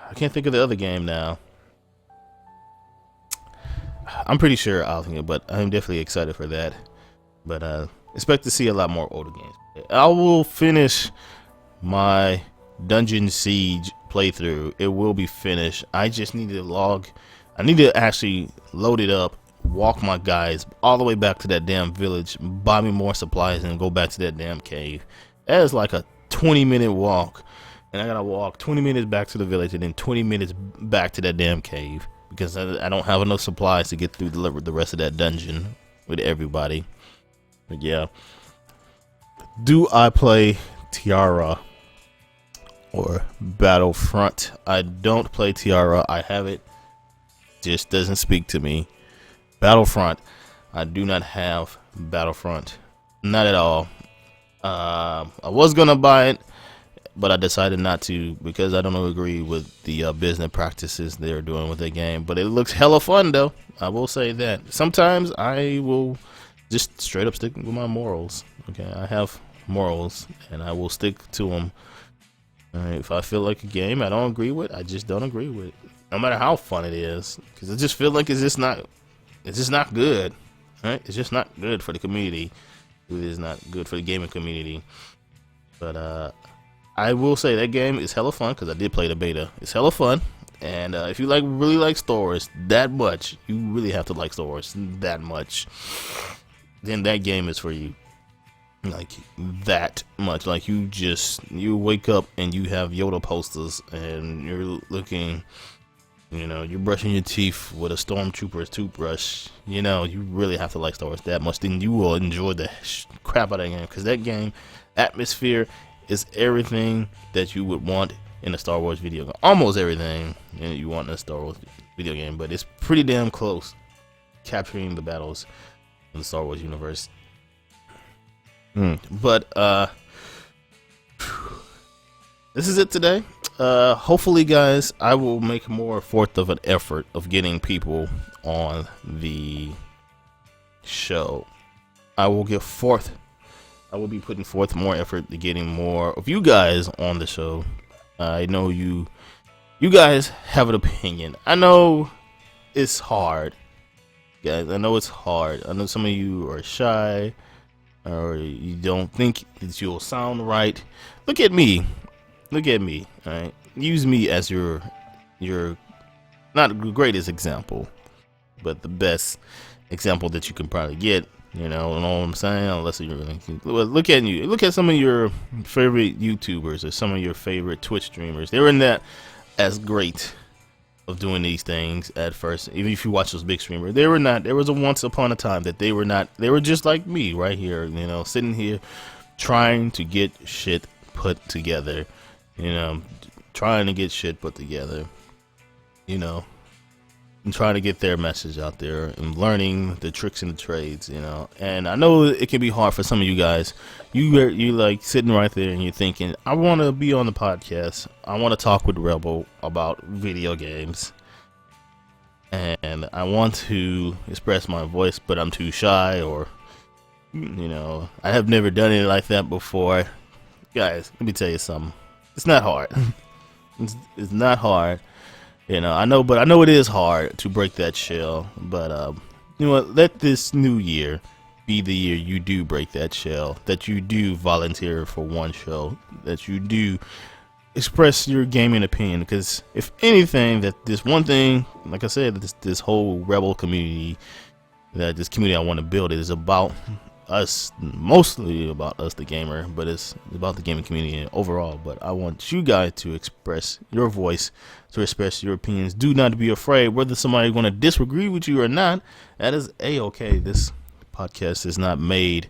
S1: I can't think of the other game now. I'm pretty sure I'll think it, but I'm definitely excited for that. But expect to see a lot more older games. I will finish my Dungeon Siege playthrough. It will be finished. I just need to I need to actually load it up, walk my guys all the way back to that damn village, buy me more supplies, and go back to that damn cave. That is like a 20-minute walk, and I gotta walk 20 minutes back to the village and then 20 minutes back to that damn cave because I don't have enough supplies to get through the rest of that dungeon with everybody. But yeah, do I play Tiara or Battlefront? I don't play Tiara. I have it. Just doesn't speak to me. Battlefront, I do not have Battlefront. Not at all. I was gonna buy it, but I decided not to because I don't agree with the business practices they're doing with the game. But it looks hella fun though. I will say that. Sometimes I will just straight up stick with my morals. Okay, I have morals and I will stick to them. If I feel like a game I don't agree with, I just don't agree with it, no matter how fun it is, because I just feel like it's just not good, right? It's just not good for the community. It is not good for the gaming community. But I will say that game is hella fun because I did play the beta. It's hella fun, and if you really like Star Wars that much, you really have to like Star Wars that much, then that game is for you. Like that much. Like you wake up and you have Yoda posters and you're looking, you're brushing your teeth with a stormtrooper's toothbrush. You really have to like Star Wars that much, then you will enjoy the crap out of that game, because that game atmosphere is everything that you would want in a Star Wars video game. Almost everything you want in a Star Wars video game, but it's pretty damn close capturing the battles in the Star Wars universe. But this is it today. Hopefully, guys, I will make more forth of an effort of getting people on the show. I will be putting forth more effort to getting more of you guys on the show. I know you guys have an opinion. I know it's hard, guys. I know it's hard. I know some of you are shy, or you don't think that you'll sound right. Look at me. All right. Use me as your not the greatest example, but the best example that you can probably get. You know what I'm saying? Unless you're really, look at you. Look at some of your favorite YouTubers or some of your favorite Twitch streamers. They were not as great of doing these things at first. Even if you watch those big streamers, they were not. There was a once upon a time that they were not. They were just like me right here. You know, sitting here trying to get shit put together. You know, trying to get shit put together. You know. And trying to get their message out there and learning the tricks and the trades, you know. And I know it can be hard for some of you guys. You like sitting right there and you're thinking, I want to be on the podcast. I want to talk with Rebel about video games. And I want to express my voice, but I'm too shy, or, you know, I have never done it like that before. Guys, let me tell you something. It's not hard. It's not hard. You know, I know it is hard to break that shell, but you know what? Let this new year be the year you do break that shell, that you do volunteer for one show, that you do express your gaming opinion. Because if anything, that this one thing, like I said, this whole Rebel community, that this community I want to build, is about us, mostly about us, the gamer, but it's about the gaming community overall. But I want you guys to express your voice, to express your opinions. Do not be afraid, whether somebody's going to disagree with you or not. That is a-okay. This podcast is not made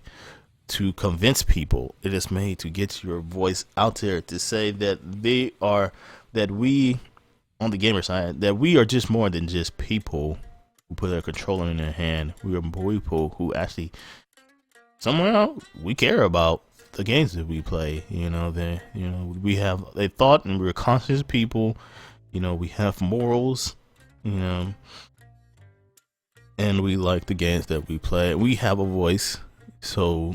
S1: to convince people. It is made to get your voice out there, to say that we on the gamer side, that we are just more than just people who put their controller in their hand. We are people who actually somehow we care about the games that we play. You know, we have a thought, and we're conscious people. You know, we have morals. You know, and we like the games that we play. We have a voice. So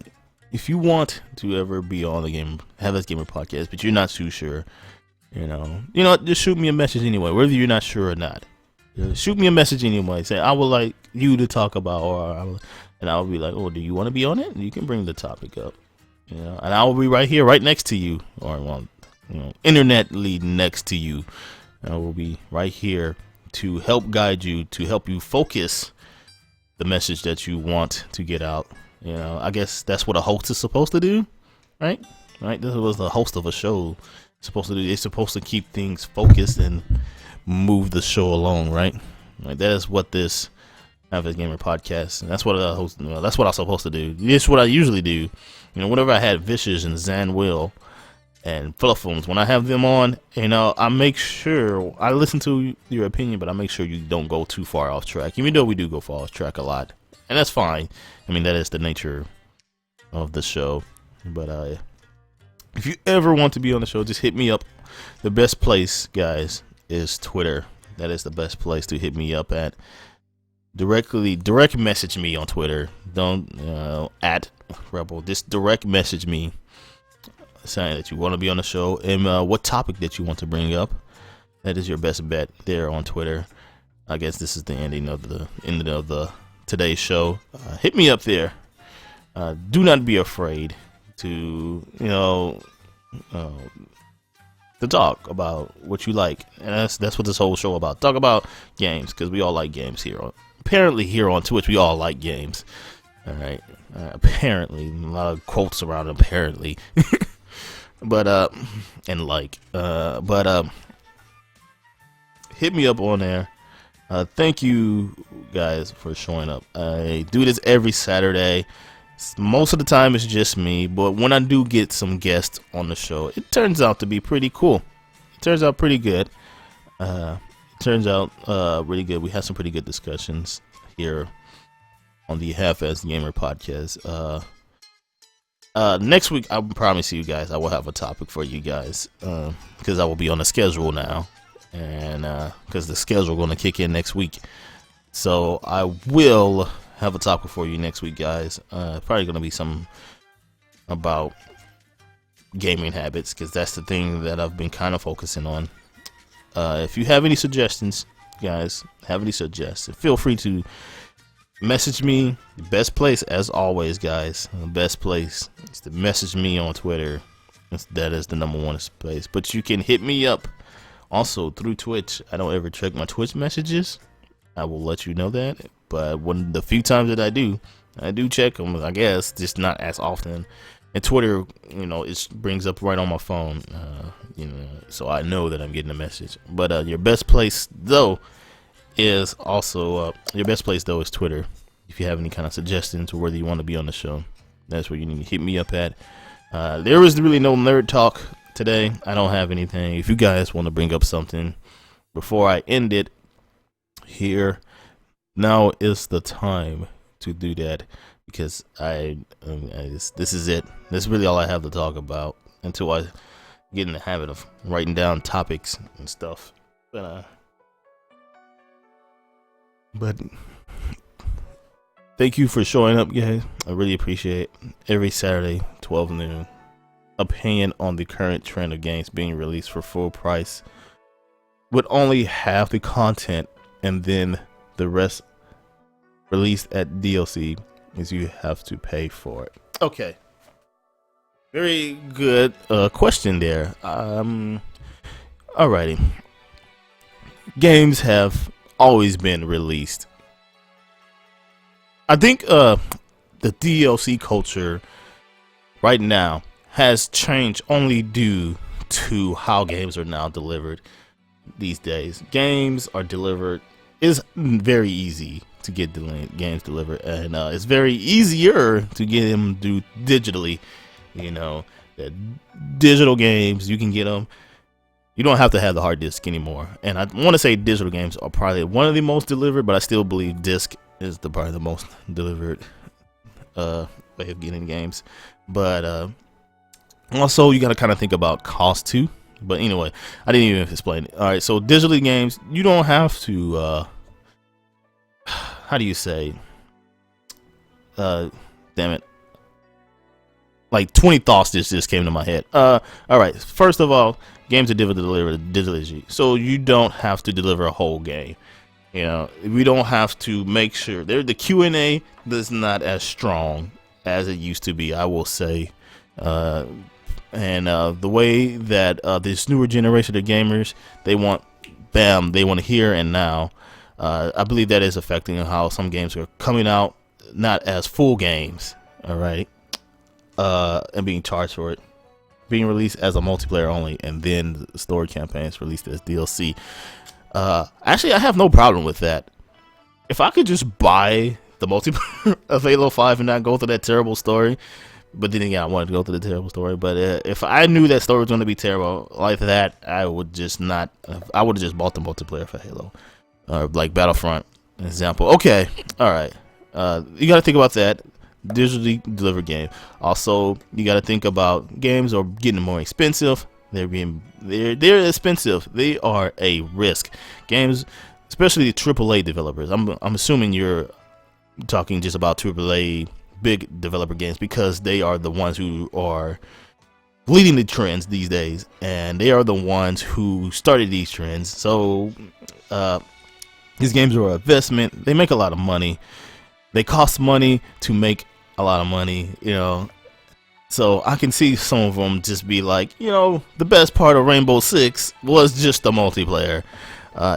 S1: if you want to ever be on the Half-azz Gamer podcast, but you're not too sure, you know, just shoot me a message anyway, whether you're not sure or not. Shoot me a message anyway. Say, I would like you to talk about, and I'll be like, oh, do you want to be on it? You can bring the topic up, you know, and I will be right here, right next to you, or, well, you know, internetly next to you. I will be right here to help guide you, to help you focus the message that you want to get out. You know, I guess that's what a host is supposed to do, right? This was the host of a show supposed to do. They're supposed to keep things focused and move the show along, right? That is what this Half-azz Gamer podcast. And that's what a host. That's what I'm supposed to do. It's what I usually do. You know, whenever I had Vicious and Zan Will and Philophones, when I have them on, you know, I make sure I listen to your opinion, but I make sure you don't go too far off track. Even though we do go far off track a lot, and that's fine. I mean, that is the nature of the show. But if you ever want to be on the show, just hit me up. The best place, guys, is Twitter. That is the best place to hit me up at. Direct message me on Twitter. Don't at Rebel. Just direct message me saying that you want to be on the show and what topic that you want to bring up. That is your best bet there on Twitter. I guess this is the ending of the today's show. Hit me up there. Do not be afraid to to talk about what you like, and that's what this whole show about. Talk about games, because we all like games here. Apparently, here on Twitch, we all like games. All right. Apparently, a lot of quotes around apparently, but hit me up on there. Thank you guys for showing up. I do this every Saturday. Most of the time it's just me, but when I do get some guests on the show, it turns out to be pretty cool. It turns out pretty good. Really good. We had some pretty good discussions here on the Half-azz Gamer podcast. Next week, I promise you guys, I will have a topic for you guys because I will be on the schedule now, and because the schedule going to kick in next week, so I will have a topic for you next week, guys. Probably going to be some about gaming habits because that's the thing that I've been kind of focusing on. If you have any suggestions, guys, feel free to message me. The best place, as always, guys, the best place is to message me on Twitter. That is the #1 place. But you can hit me up also through Twitch. I don't ever check my Twitch messages. I will let you know that. But when the few times that I do check them, I guess, just not as often. And Twitter, it brings up right on my phone, so I know that I'm getting a message. But your best place, though, is Twitter. If you have any kind of suggestions or whether you want to be on the show, that's where you need to hit me up at. There is really no nerd talk today. I don't have anything. If you guys want to bring up something before I end it here, now is the time to do that. Because this is it. This is really all I have to talk about until I get in the habit of writing down topics and stuff. But thank you for showing up, guys. I really appreciate it. Every Saturday, 12 noon, opinion on the current trend of games being released for full price with only half the content and then the rest released at DLC. Is you have to pay for it. Okay. Very good question there. Alrighty. Games have always been released. I think the DLC culture right now has changed only due to how games are now delivered these days. Games are delivered is very easy to get games delivered, and it's very easier to get them digitally. The digital games, you can get them. You don't have to have the hard disk anymore. And I want to say digital games are probably one of the most delivered, but I still believe disc is probably the most delivered way of getting games. But also, you got to kind of think about cost too. But anyway, I didn't even explain it. All right, so digitally games, you don't have to. How do you say? Damn it! Like 20 thoughts just came to my head. All right. First of all, games are delivered digitally, so you don't have to deliver a whole game. We don't have to make sure the Q&A is not as strong as it used to be, I will say. And the way that this newer generation of gamers, they want here and now. I believe that is affecting how some games are coming out, not as full games, all right, and being charged for it, being released as a multiplayer only, and then the story campaigns released as DLC. Actually, I have no problem with that. If I could just buy the multiplayer of Halo 5 and not go through that terrible story, but then again, I wanted to go through the terrible story. But if I knew that story was going to be terrible like that, I would just not. I would have just bought the multiplayer for Halo. Like Battlefront, an example. Okay, all right. You got to think about that. Digitally delivered game. Also, you got to think about games are getting more expensive. They're expensive. They are a risk. Games, especially the AAA developers. I'm assuming you're talking just about AAA big developer games because they are the ones who are leading the trends these days, and they are the ones who started these trends. So these games are an investment. They make a lot of money. They cost money to make a lot of money, So I can see some of them just be like, the best part of Rainbow Six was just the multiplayer.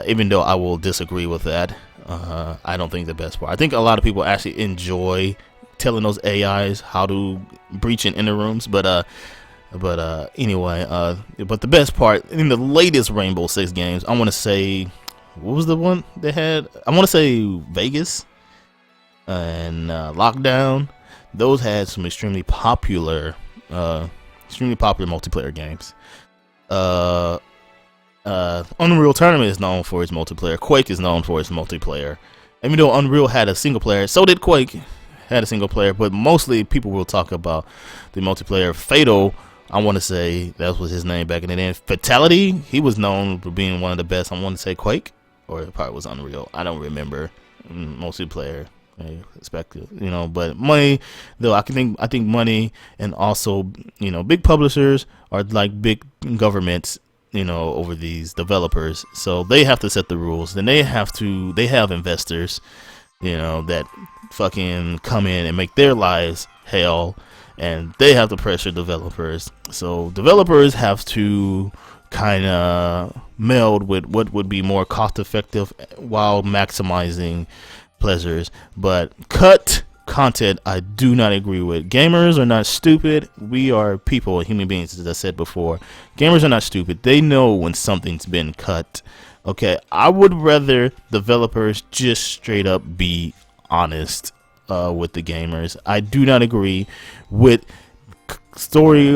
S1: Even though I will disagree with that. I don't think the best part. I think a lot of people actually enjoy telling those AIs how to breach in inner rooms. But anyway, but the best part in the latest Rainbow Six games, I want to say, what was the one they had? I want to say Vegas and Lockdown. Those had some extremely popular multiplayer games. Unreal Tournament is known for its multiplayer. Quake is known for its multiplayer. Even though Unreal had a single player, so did Quake. had a single player, but mostly people will talk about the multiplayer. Fatal, I want to say that was his name back in the day. Fatality, he was known for being one of the best. I want to say Quake, or it probably was Unreal. I don't remember. Multiplayer, I expect it, but money though. I think money, and also big publishers are like big governments, over these developers, so they have to set the rules. Then they have investors, that fucking come in and make their lives hell, and they have to pressure developers. So developers have to kind of meld with what would be more cost effective while maximizing pleasures. But cut content, I do not agree with. Gamers are not stupid. We are people, human beings, as I said before. Gamers are not stupid. They know when something's been cut. Okay, I would rather developers just straight up be honest with the gamers. I do not agree with story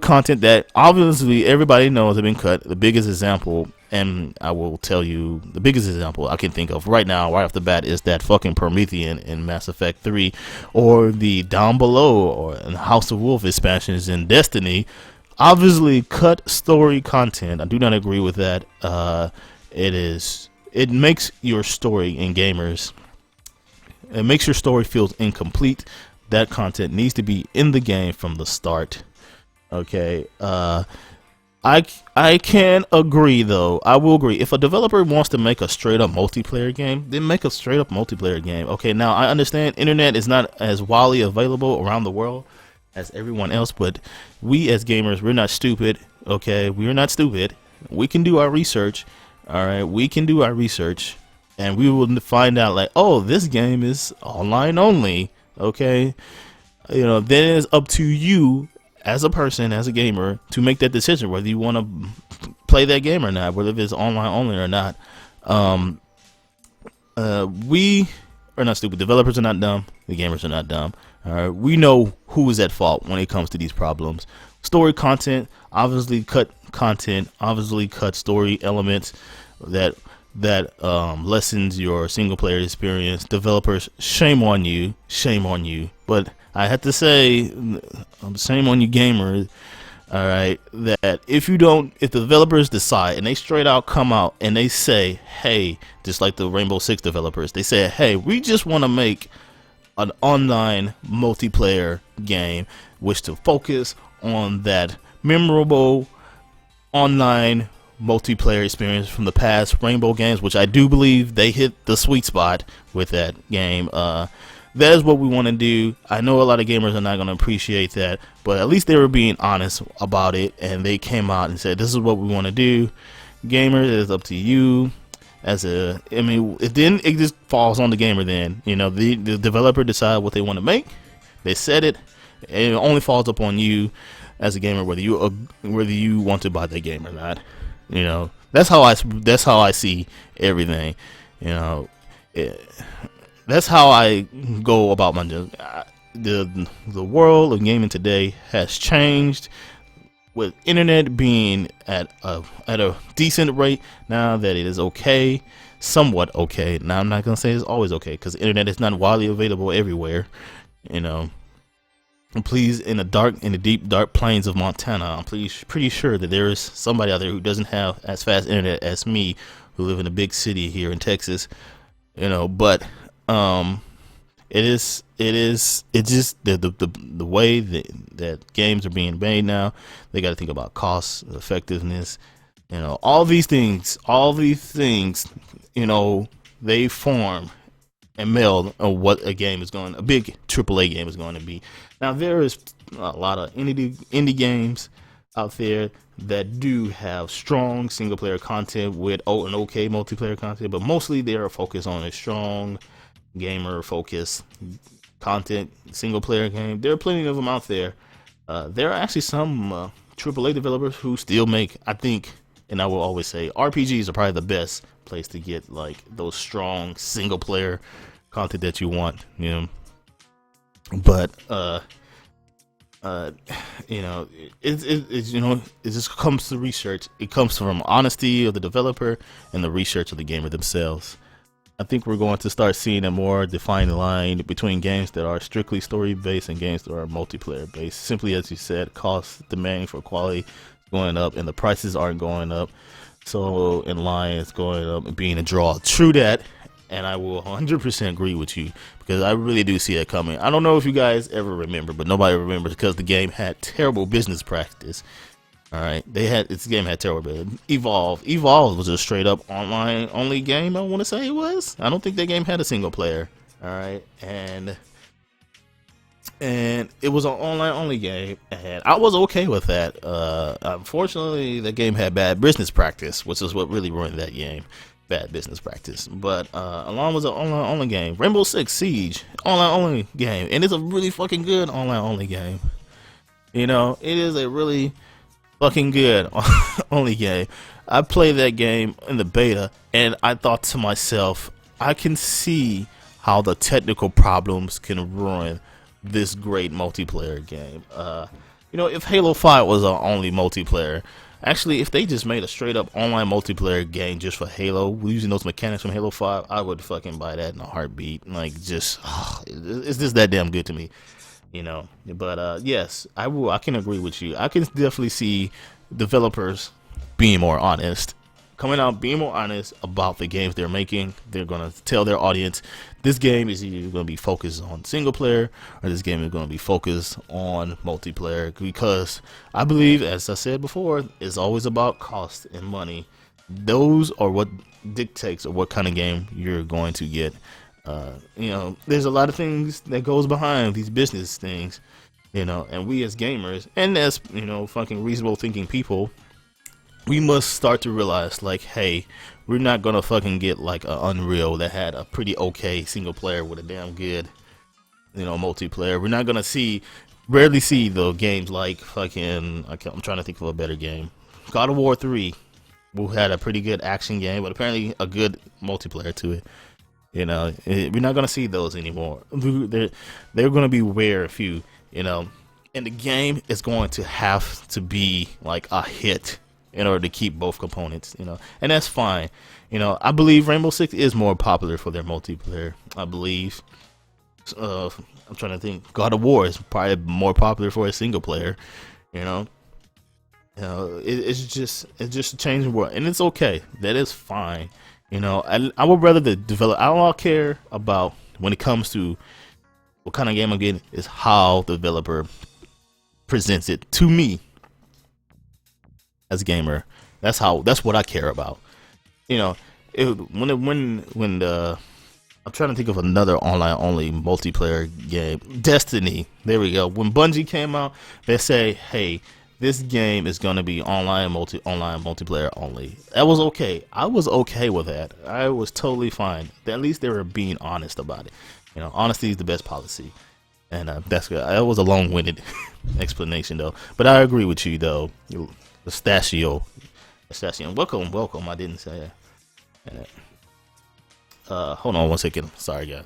S1: content that obviously everybody knows have been cut. The biggest example, and I will tell you, the biggest example I can think of right now, right off the bat, is that fucking Promethean in Mass Effect 3, or the Down Below or House of Wolf expansions in Destiny. Obviously cut story content. I do not agree with that. It makes your story in gamers, it makes your story feels incomplete. That content needs to be in the game from the start. Okay, I can agree though. I will agree. If a developer wants to make a straight up multiplayer game, then make a straight up multiplayer game. Okay, now I understand internet is not as widely available around the world as everyone else, but we as gamers, we're not stupid. Okay, we're not stupid. We can do our research. All right, we can do our research, and we will find out like, oh, this game is online only. Okay, then it's up to you as a person, as a gamer, to make that decision whether you want to play that game or not, whether it's online only or not. We are not stupid. Developers are not dumb. The gamers are not dumb. All right, we know who is at fault when it comes to these problems. Story content, obviously cut content, obviously cut story elements that lessens your single player experience. Developers, shame on you, but I have to say, shame on you gamers. All right, that if the developers decide and they straight out come out and they say, hey, just like the Rainbow Six developers, they say, hey, we just want to make an online multiplayer game which to focus on that memorable online multiplayer experience from the past Rainbow games, which I do believe they hit the sweet spot with that game. That is what we want to do. I know a lot of gamers are not going to appreciate that, but at least they were being honest about it, and they came out and said, this is what we want to do. Gamers, it is up to you. It just falls on the gamer then. The developer decide what they want to make. They said it, and it only falls upon you as a gamer whether you want to buy the game or not. That's how I see everything. That's how I go about my job. The world of gaming today has changed, with internet being at a decent rate now that it is okay, somewhat okay. Now I'm not gonna say it's always okay, because the internet is not widely available everywhere. Please, in the deep dark plains of Montana, I'm pretty sure that there is somebody out there who doesn't have as fast internet as me, who live in a big city here in Texas. But it's just the way that games are being made now. They got to think about cost, effectiveness, all these things, they form and meld on what a big AAA game is going to be. Now there is a lot of indie games out there that do have strong single player content with an okay multiplayer content, but mostly they are focused on a strong gamer focused content single player game. There are plenty of them out there. There are actually some AAA developers who still make, I think, and I will always say, RPGs are probably the best place to get like those strong single player content that you want. But it just comes to research. It comes from honesty of the developer and the research of the gamer themselves. I think we're going to start seeing a more defined line between games that are strictly story based and games that are multiplayer based. Simply as you said, cost demanding for quality is going up and the prices aren't going up. So in line is going up and being a draw. True that, and I will 100% agree with you because I really do see it coming. I don't know if you guys ever remember, but nobody remembers because the game had terrible business practice. All right, this game had terrible business. Evolve was a straight up online only game. I want to say it was. I don't think that game had a single player. All right, and it was an online only game, and I was okay with that. Unfortunately, the game had bad business practice, which is what really ruined that game. Bad business practice. But along with an online only game, Rainbow Six Siege online only game, and it's a really fucking good online only game. You know, it is a really fucking good only game. I played that game in the beta, and I thought to myself, I can see how the technical problems can ruin this great multiplayer game. You know, if Halo 5 was our only multiplayer, actually, if they just made a straight up online multiplayer game just for Halo, using those mechanics from Halo 5, I would fucking buy that in a heartbeat. Like, just, it's just that damn good to me, you know. But yes, I can agree with you. I can definitely see developers being more honest, coming out being more honest about the games they're making. They're gonna tell their audience this game is either gonna be focused on single player or this game is gonna be focused on multiplayer, because I believe, as I said before, it's always about cost and money. Those are what dictates or what kind of game you're going to get. You know, there's a lot of things that goes behind these business things, you know, and we as gamers and as, you know, fucking reasonable thinking people, we must start to realize, like, hey, we're not gonna fucking get like a Unreal that had a pretty okay single player with a damn good, you know, multiplayer. We're not gonna rarely see the games like fucking, I'm trying to think of a better game, God of War 3, who had a pretty good action game, but apparently a good multiplayer to it. You know, we're not gonna see those anymore. They're gonna be rare few, you know, and the game is going to have to be like a hit in order to keep both components, you know, and that's fine. You know, I believe Rainbow Six is more popular for their multiplayer. I believe. I'm trying to think. God of War is probably more popular for a single player. You know, it's just a changing world, and it's okay. That is fine. You know, I would rather the develop. I don't care about when it comes to what kind of game I'm getting, is how the developer presents it to me as a gamer. That's what I care about. You know, when I'm trying to think of another online only multiplayer game, Destiny. There we go. When Bungie came out, they say, hey, this game is going to be online multiplayer only. That was okay. I was okay with that. I was totally fine. At least they were being honest about it. You know, honesty is the best policy. And that's good. That was a long-winded explanation, though. But I agree with you, though. Pistachio. Welcome. I didn't say that. Hold on one second. Sorry, guys.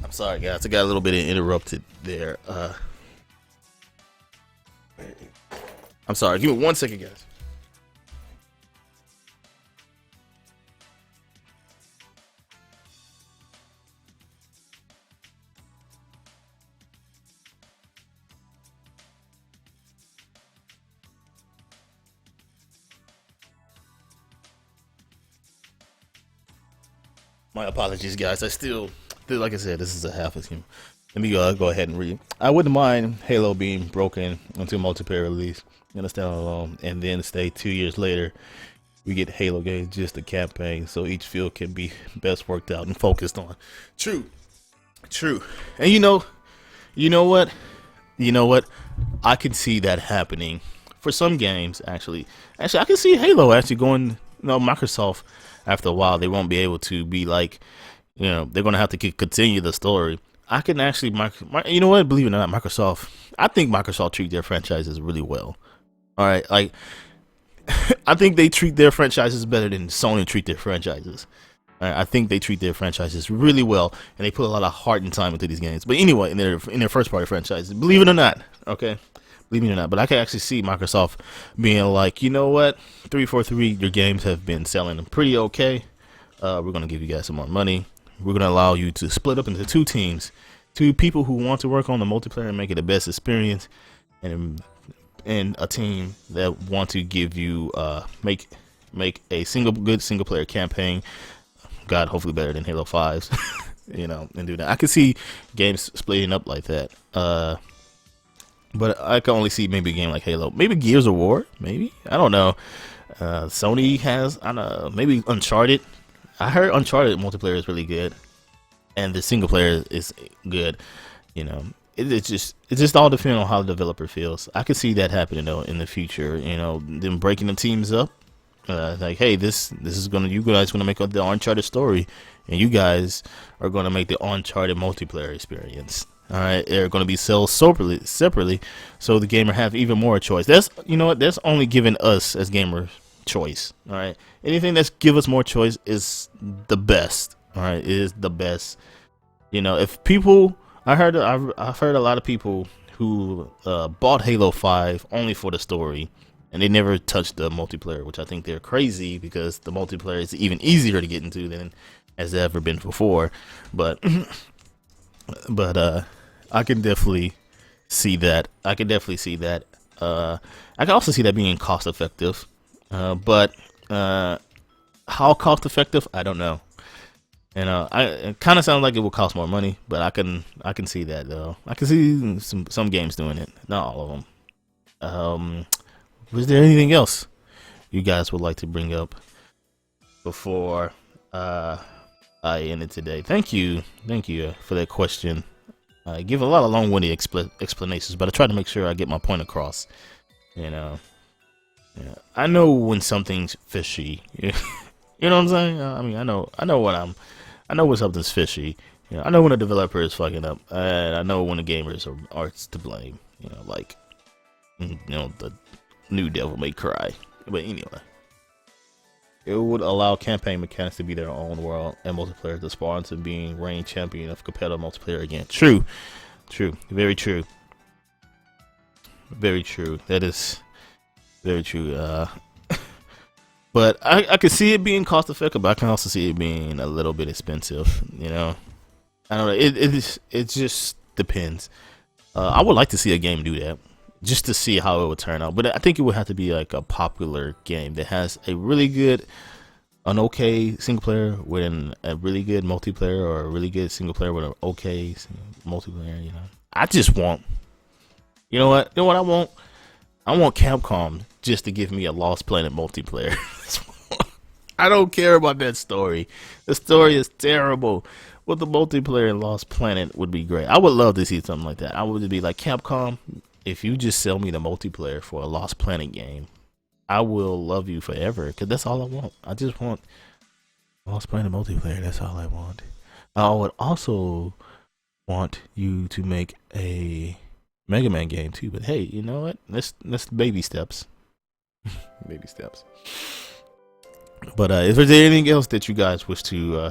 S1: I'm sorry, guys. I got a little bit interrupted there. I'm sorry. Give me 1 second, guys. My apologies, guys. I still, like I said, this is a half-azz game. Let me go ahead and read. I wouldn't mind Halo being broken into multiplayer release, stand alone, and then stay 2 years later. We get Halo games, just a campaign, so each field can be best worked out and focused on. True. And you know what? I can see that happening for some games. Actually, I can see Halo actually going. Microsoft, after a while, they won't be able to be like, they're gonna have to continue the story. I can actually, you know what? Believe it or not, Microsoft. I think Microsoft treat their franchises really well. All right, like I think they treat their franchises better than Sony treat their franchises. I think they treat their franchises really well, and they put a lot of heart and time into these games. But anyway, in their first party franchises, believe it or not, okay, believe it or not, but I can actually see Microsoft being like, you know what, 343, your games have been selling pretty okay. We're gonna give you guys some more money. We're gonna allow you to split up into two teams, two people who want to work on the multiplayer and make it the best experience, and a team that want to give you make a good single player campaign. God, hopefully better than Halo 5's, you know, and do that. I could see games splitting up like that. But I can only see maybe a game like Halo, maybe Gears of War, maybe, I don't know. Sony has, I don't know, maybe Uncharted. I heard Uncharted multiplayer is really good, and the single player is good. You know, it's just all depending on how the developer feels. I could see that happening though in the future. You know, them breaking the teams up. Like, hey, this is you guys gonna make the Uncharted story, and you guys are gonna make the Uncharted multiplayer experience. All right, they're gonna be sold separately, so the gamer have even more choice. That's, you know what, that's only giving us as gamers choice. All right, anything that's give us more choice is the best. All right, it is the best. You know, if people, I've heard a lot of people who bought Halo 5 only for the story, and they never touched the multiplayer, which I think they're crazy, because the multiplayer is even easier to get into than has ever been before. But I can definitely see that. I can also see that being cost effective. But how cost effective, I don't know. And it kind of sounds like it will cost more money, but I can see that though. I can see some games doing it, not all of them. Was there anything else you guys would like to bring up before I end it today? Thank you for that question. I give a lot of long-winded explanations, but I try to make sure I get my point across. You know, yeah. I know when something's fishy. You know what I'm saying? I mean, I know when something's fishy. You know, I know when a developer is fucking up, and I know when the gamers are to blame. You know, like, you know, the new Devil May Cry. But anyway, it would allow campaign mechanics to be their own world, and multiplayer to spawn to being reign champion of competitive multiplayer again. True, very true, very true. That is very true. But I can see it being cost effective, but I can also see it being a little bit expensive. You know, I don't know. It just depends. I would like to see a game do that, just to see how it would turn out. But I think it would have to be like a popular game that has a really good, an okay single player with a really good multiplayer, or a really good single player with an okay multiplayer. You know, I just want, you know what I want? I want Capcom just to give me a Lost Planet multiplayer. I don't care about that story. The story is terrible. But the multiplayer in Lost Planet would be great. I would love to see something like that. I would be like, Capcom, if you just sell me the multiplayer for a Lost Planet game, I will love you forever, because that's all I want. I just want Lost Planet multiplayer. That's all I want. I would also want you to make a Mega Man game too, but hey, you know what? Let's baby steps. Baby steps. But if there's anything else that you guys wish to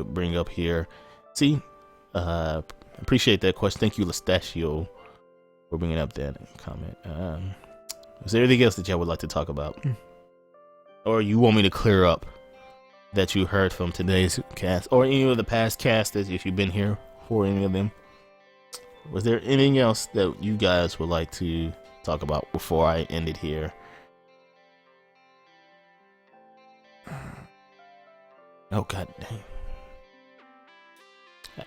S1: bring up here, see, appreciate that question. Thank you, Lestachio, for bringing up that comment. Is there anything else that y'all would like to talk about, or you want me to clear up that you heard from today's cast, or any of the past casts, if you've been here for any of them? Was there anything else that you guys would like to talk about before I end it here? Oh, god dang.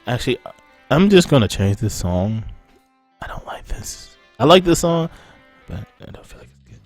S1: Actually, I'm just gonna change this song. I don't like this. I like this song, but I don't feel like it's good.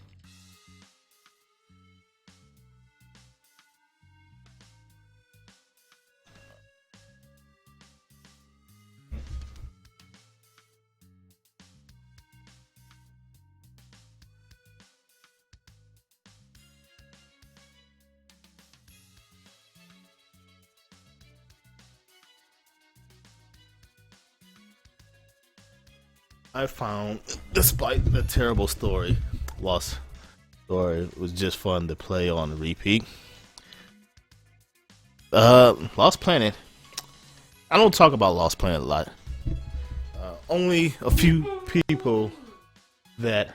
S1: I found, despite the terrible story, Lost or it was just fun to play on repeat. Lost Planet. I don't talk about Lost Planet a lot. Only a few people that.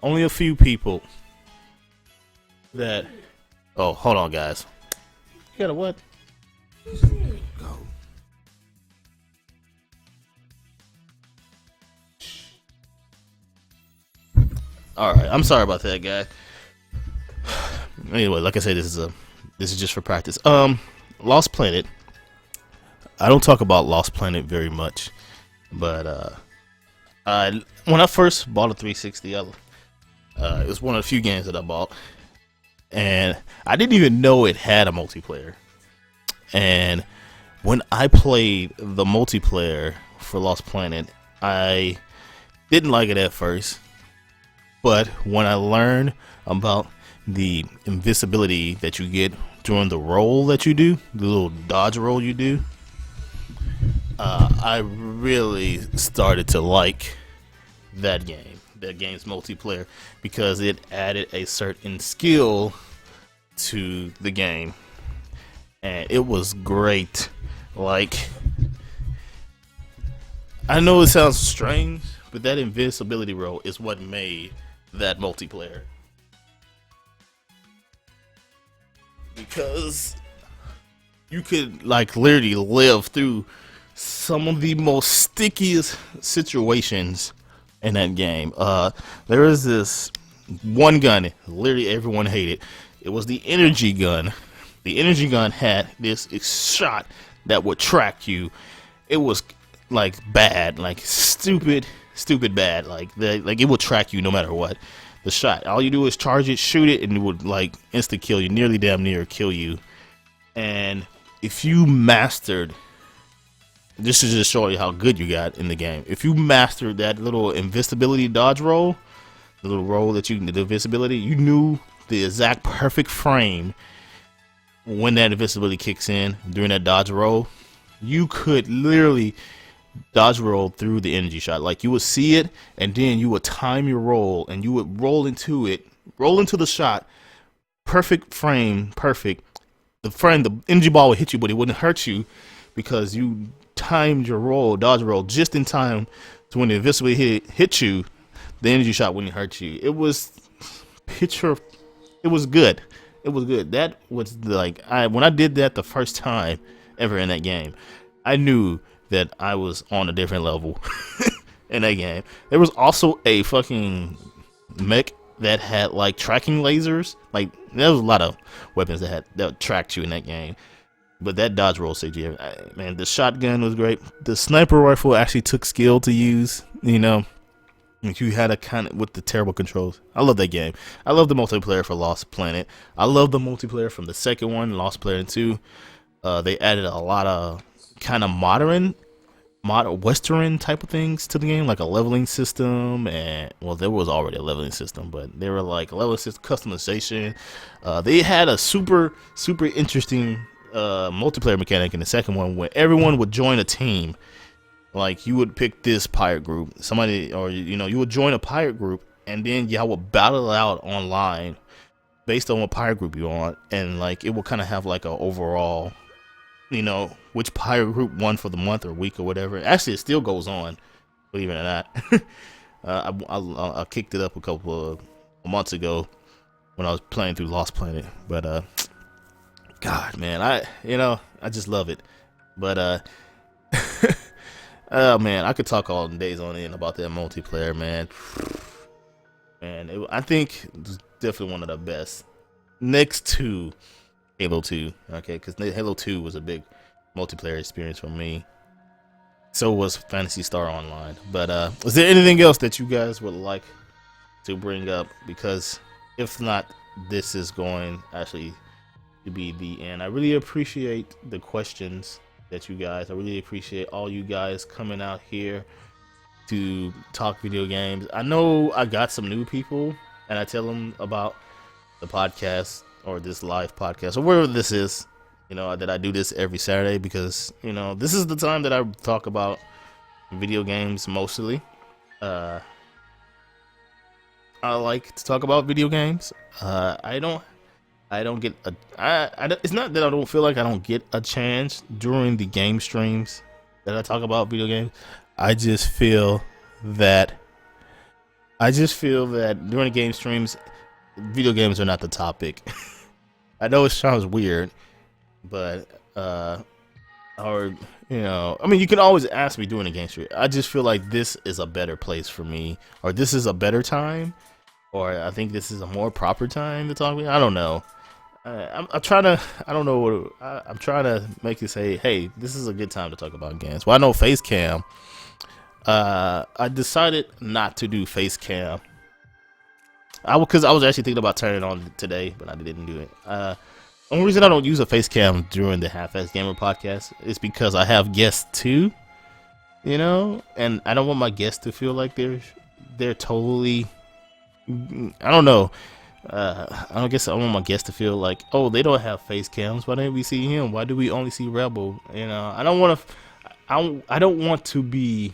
S1: Only a few people that. Oh, hold on, guys. You got a what? Go. All right, I'm sorry about that, guy. Anyway, like I said, this is just for practice. Lost Planet. I don't talk about Lost Planet very much, but when I first bought a 360, it was one of the few games that I bought, and I didn't even know it had a multiplayer. And when I played the multiplayer for Lost Planet, I didn't like it at first, but when I learned about the invisibility that you get during the roll that you do, the little dodge roll you do, I really started to like that game's multiplayer, because it added a certain skill to the game, and it was great. Like, I know it sounds strange, but that invincibility roll is what made that multiplayer. Because you could like literally live through some of the most stickiest situations in that game. There is this one gun literally everyone hated. It was the energy gun. The energy gun had this shot that would track you. It was like bad, like stupid bad. Like it would track you no matter what. The shot, all you do is charge it, shoot it, and it would like insta kill you, nearly damn near kill you. And if you mastered, this is just showing you how good you got in the game. If you mastered that little invisibility dodge roll, the little roll that you, the invisibility, you knew the exact perfect frame when that invisibility kicks in during that dodge roll. You could literally dodge roll through the energy shot. Like, you would see it, and then you would time your roll, and you would roll into the shot. Perfect frame, perfect. The energy ball would hit you, but it wouldn't hurt you because you timed your roll, dodge roll, just in time to when the invisibility hit you, the energy shot wouldn't hurt you. It was it was good. It was good. That was like, when I did that the first time ever in that game, I knew that I was on a different level in that game. There was also a fucking mech that had like tracking lasers. Like, there was a lot of weapons that tracked you in that game. But that dodge roll CG, man, the shotgun was great. The sniper rifle actually took skill to use. You know, if you had a kind of with the terrible controls. I love that game. I love the multiplayer for Lost Planet. I love the multiplayer from the second one, Lost Planet 2. They added a lot of kind of modern Western type of things to the game, like a leveling system, and well, there was already a leveling system, but they were like leveling system customization. They had a super interesting multiplayer mechanic in the second one, where everyone would join a team. Like, you would pick this pirate group, somebody, or you would join a pirate group, and then y'all would battle out online based on what pirate group you're on, and like it will kind of have like a overall, which pirate group won for the month or week or whatever. Actually, it still goes on, believe it or not. I kicked it up a couple of months ago when I was playing through Lost Planet, but God, man, I just love it. But oh man, I could talk all days on end about that multiplayer, man. Man, I think it's definitely one of the best, next to Halo 2. Okay, because Halo 2 was a big multiplayer experience for me. So was Phantasy Star Online. But is there anything else that you guys would like to bring up? Because if not, this is going actually to be the end. I really appreciate the questions that you guys. I really appreciate all you guys coming out here to talk video games. I know I got some new people, and I tell them about the podcast or this live podcast or wherever this is, that I do this every Saturday, because this is the time that I talk about video games mostly. I like to talk about video games. I don't get a. It's not that I don't feel like I don't get a chance during the game streams that I talk about video games. I just feel that. I just feel that during the game streams, video games are not the topic. I know it sounds weird, but or I mean, you can always ask me during the game stream. I just feel like this is a better place for me, or this is a better time, or I think this is a more proper time to talk about. I don't know. I'm trying to. I don't know what. I'm trying to make you say, hey, this is a good time to talk about games. Well, I know face cam. I decided not to do face cam. Because I was actually thinking about turning it on today, but I didn't do it. Only reason I don't use a face cam during the Half-azz Gamer podcast is because I have guests too, and I don't want my guests to feel like they're totally. I don't know. I don't guess I want my guests to feel like, oh, they don't have face cams. Why didn't we see him? Why do we only see Rebel? I don't want to. I don't want to be.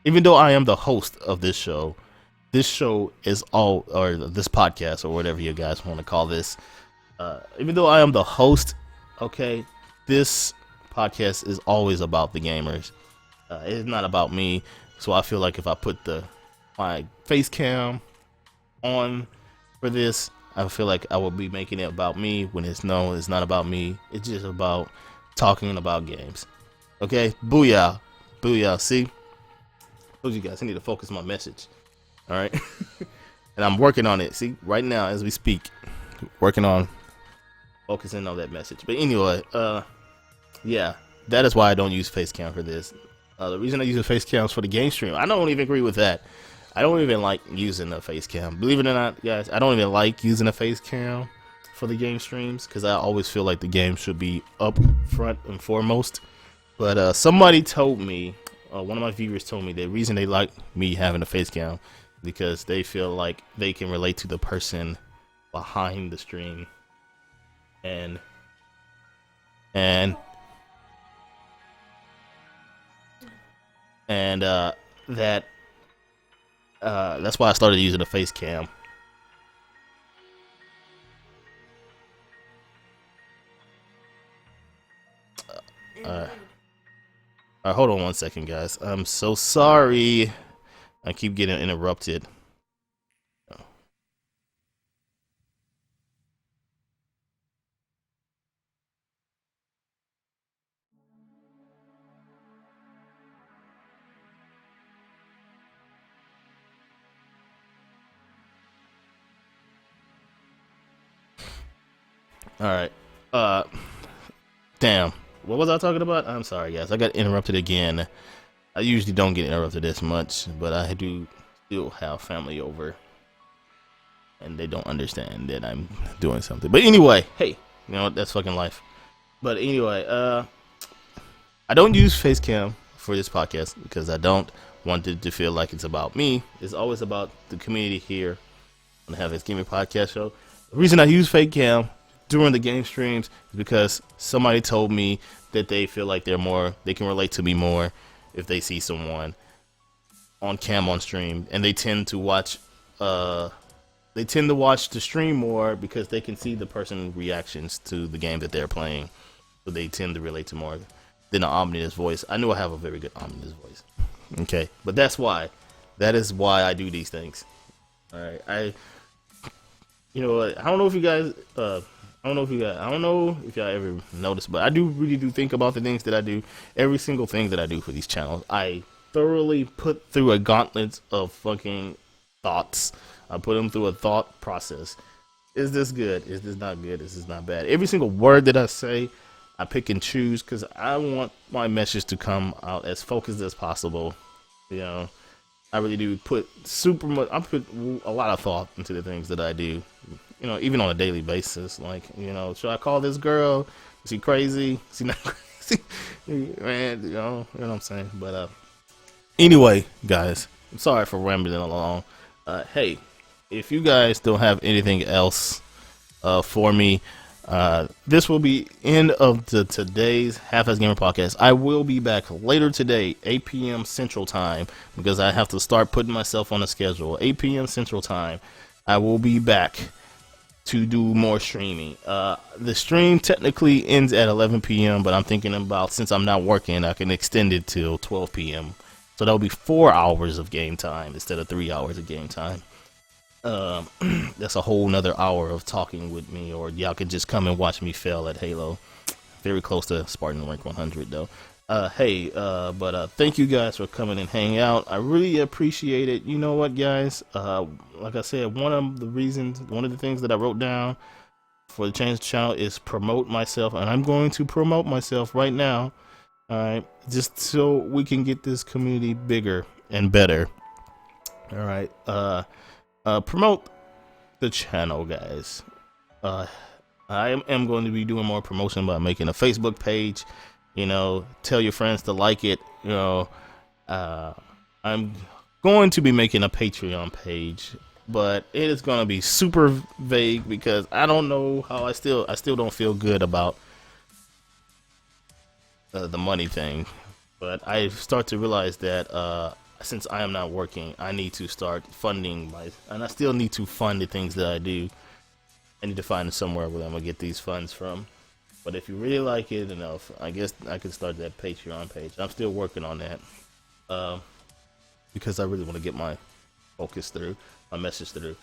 S1: Even though I am the host of this show is all, or this podcast, or whatever you guys want to call this. Even though I am the host, okay, this podcast is always about the gamers. It's not about me. So I feel like if I put my face cam on for this, I feel like I will be making it about me when it's not about me. It's just about talking about games. Okay, booyah, booyah. See, told you guys I need to focus my message. All right, and I'm working on it. See, right now as we speak, working on focusing on that message. But anyway, yeah, that is why I don't use face cam for this. The reason I use a face cam is for the game stream. I don't even agree with that. I don't even like using a face cam. Believe it or not, guys, I don't even like using a face cam for the game streams because I always feel like the game should be up front and foremost. But somebody told me, one of my viewers told me the reason they like me having a face cam because they feel like they can relate to the person behind the stream. And that's why I started using the face cam. Hold on one second, guys. I'm so sorry. I keep getting interrupted. All right. Damn. What was I talking about? I'm sorry, guys. I got interrupted again. I usually don't get interrupted this much, but I do still have family over, and they don't understand that I'm doing something. But anyway, hey, that's fucking life. But anyway, I don't use face cam for this podcast because I don't want it to feel like it's about me. It's always about the community here on the Half-azz Gaming podcast show. The reason I use face cam during the game streams is because somebody told me that they feel like they can relate to me more if they see someone on cam on stream, and they tend to watch the stream more because they can see the person's reactions to the game that they're playing, so they tend to relate to more than an ominous voice. I know I have a very good ominous voice, okay, but that is why I do these things. All right, I don't know if you guys I don't know if y'all ever noticed, but I really do think about the things that I do. Every single thing that I do for these channels, I thoroughly put through a gauntlet of fucking thoughts. I put them through a thought process. Is this good? Is this not good? Is this not bad? Every single word that I say, I pick and choose because I want my message to come out as focused as possible. I really do put I put a lot of thought into the things that I do. Even on a daily basis, like, should I call this girl? Is she crazy? Is she not crazy? Man, you know what I'm saying? But anyway, guys, I'm sorry for rambling along. Hey, if you guys don't have anything else for me, This will be end of today's Half-azz Gamer podcast. I will be back later today, 8 p.m. Central Time, because I have to start putting myself on a schedule. 8 p.m. Central Time, I will be back to do more streaming. The stream technically ends at 11 p.m., but I'm thinking about, since I'm not working, I can extend it till 12 p.m. So that'll be 4 hours of game time instead of 3 hours of game time. That's a whole nother hour of talking with me, or y'all can just come and watch me fail at Halo. Very close to Spartan rank 100 though. But thank you guys for coming and hanging out. I really appreciate it. You know what, guys? Like I said, one of the things that I wrote down for the Change channel is promote myself, and I'm going to promote myself right now. All right, just so we can get this community bigger and better. All right, promote the channel, guys. I am going to be doing more promotion by making a Facebook page. You know, tell your friends to like it. You know, I'm going to be making a Patreon page, but it is going to be super vague because I don't know how. I still don't feel good about the money thing. But I start to realize that since I am not working, I need to start funding and I still need to fund the things that I do. I need to find somewhere where I'm gonna get these funds from. But if you really like it enough, I guess I could start that Patreon page. I'm still working on that because I really want to get my focus through, my message through.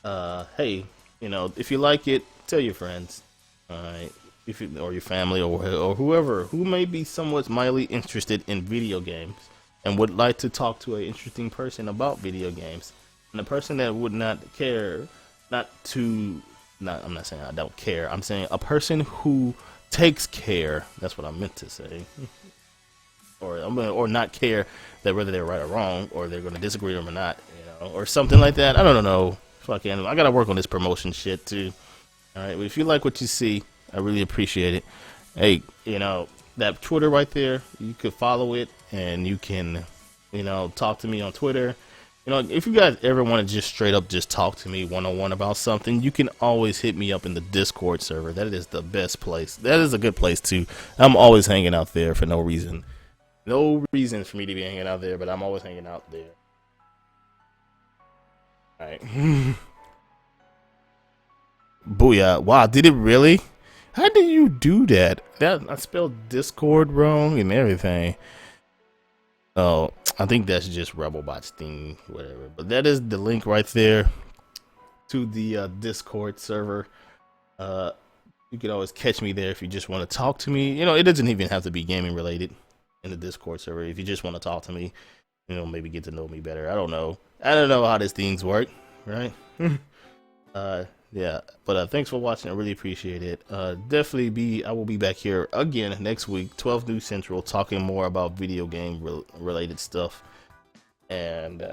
S1: Hey, you know, if you like it, tell your friends, or your family, or whoever who may be somewhat mildly interested in video games and would like to talk to an interesting person about video games. And the person that would not care, I'm not saying I don't care, I'm saying a person who takes care, that's what I meant to say. or not care that whether they're right or wrong, or they're going to disagree with them or not, you know, or something like that. I don't know. Fucking, I got to work on this promotion shit too. All right, if you like what you see, I really appreciate it. Hey, you know, that Twitter right there, you could follow it, and you can, you know, talk to me on Twitter. You know, if you guys ever want to just straight up just talk to me one-on-one about something, you can always hit me up in the Discord server. That is the best place. That is a good place too. I'm always hanging out there for no reason. No reason for me to be hanging out there, but I'm always hanging out there. Alright. Booyah. Wow, did it really? How did you do that? I spelled Discord wrong and everything. Oh, I think that's just Rebelbot's thing, whatever. But that is the link right there to the Discord server. You can always catch me there if you just want to talk to me. You know, it doesn't even have to be gaming related in the Discord server. If you just want to talk to me, you know, maybe get to know me better. I don't know how these things work, right? Yeah, but thanks for watching. I really appreciate it. Definitely I will be back here again next week, 12 noon Central, talking more about video game related stuff. And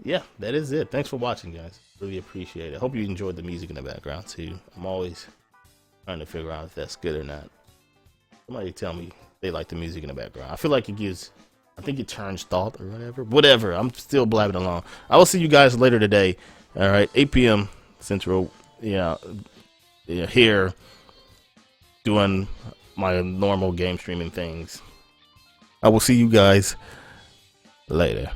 S1: yeah, that is it. Thanks for watching, guys. Really appreciate it. Hope you enjoyed the music in the background too. I'm always trying to figure out if that's good or not. Somebody tell me they like the music in the background. I feel like I think it turns thought or whatever. I'm still blabbing along. I will see you guys later today. All right, 8 p.m. Central, here doing my normal game streaming things. I will see you guys later.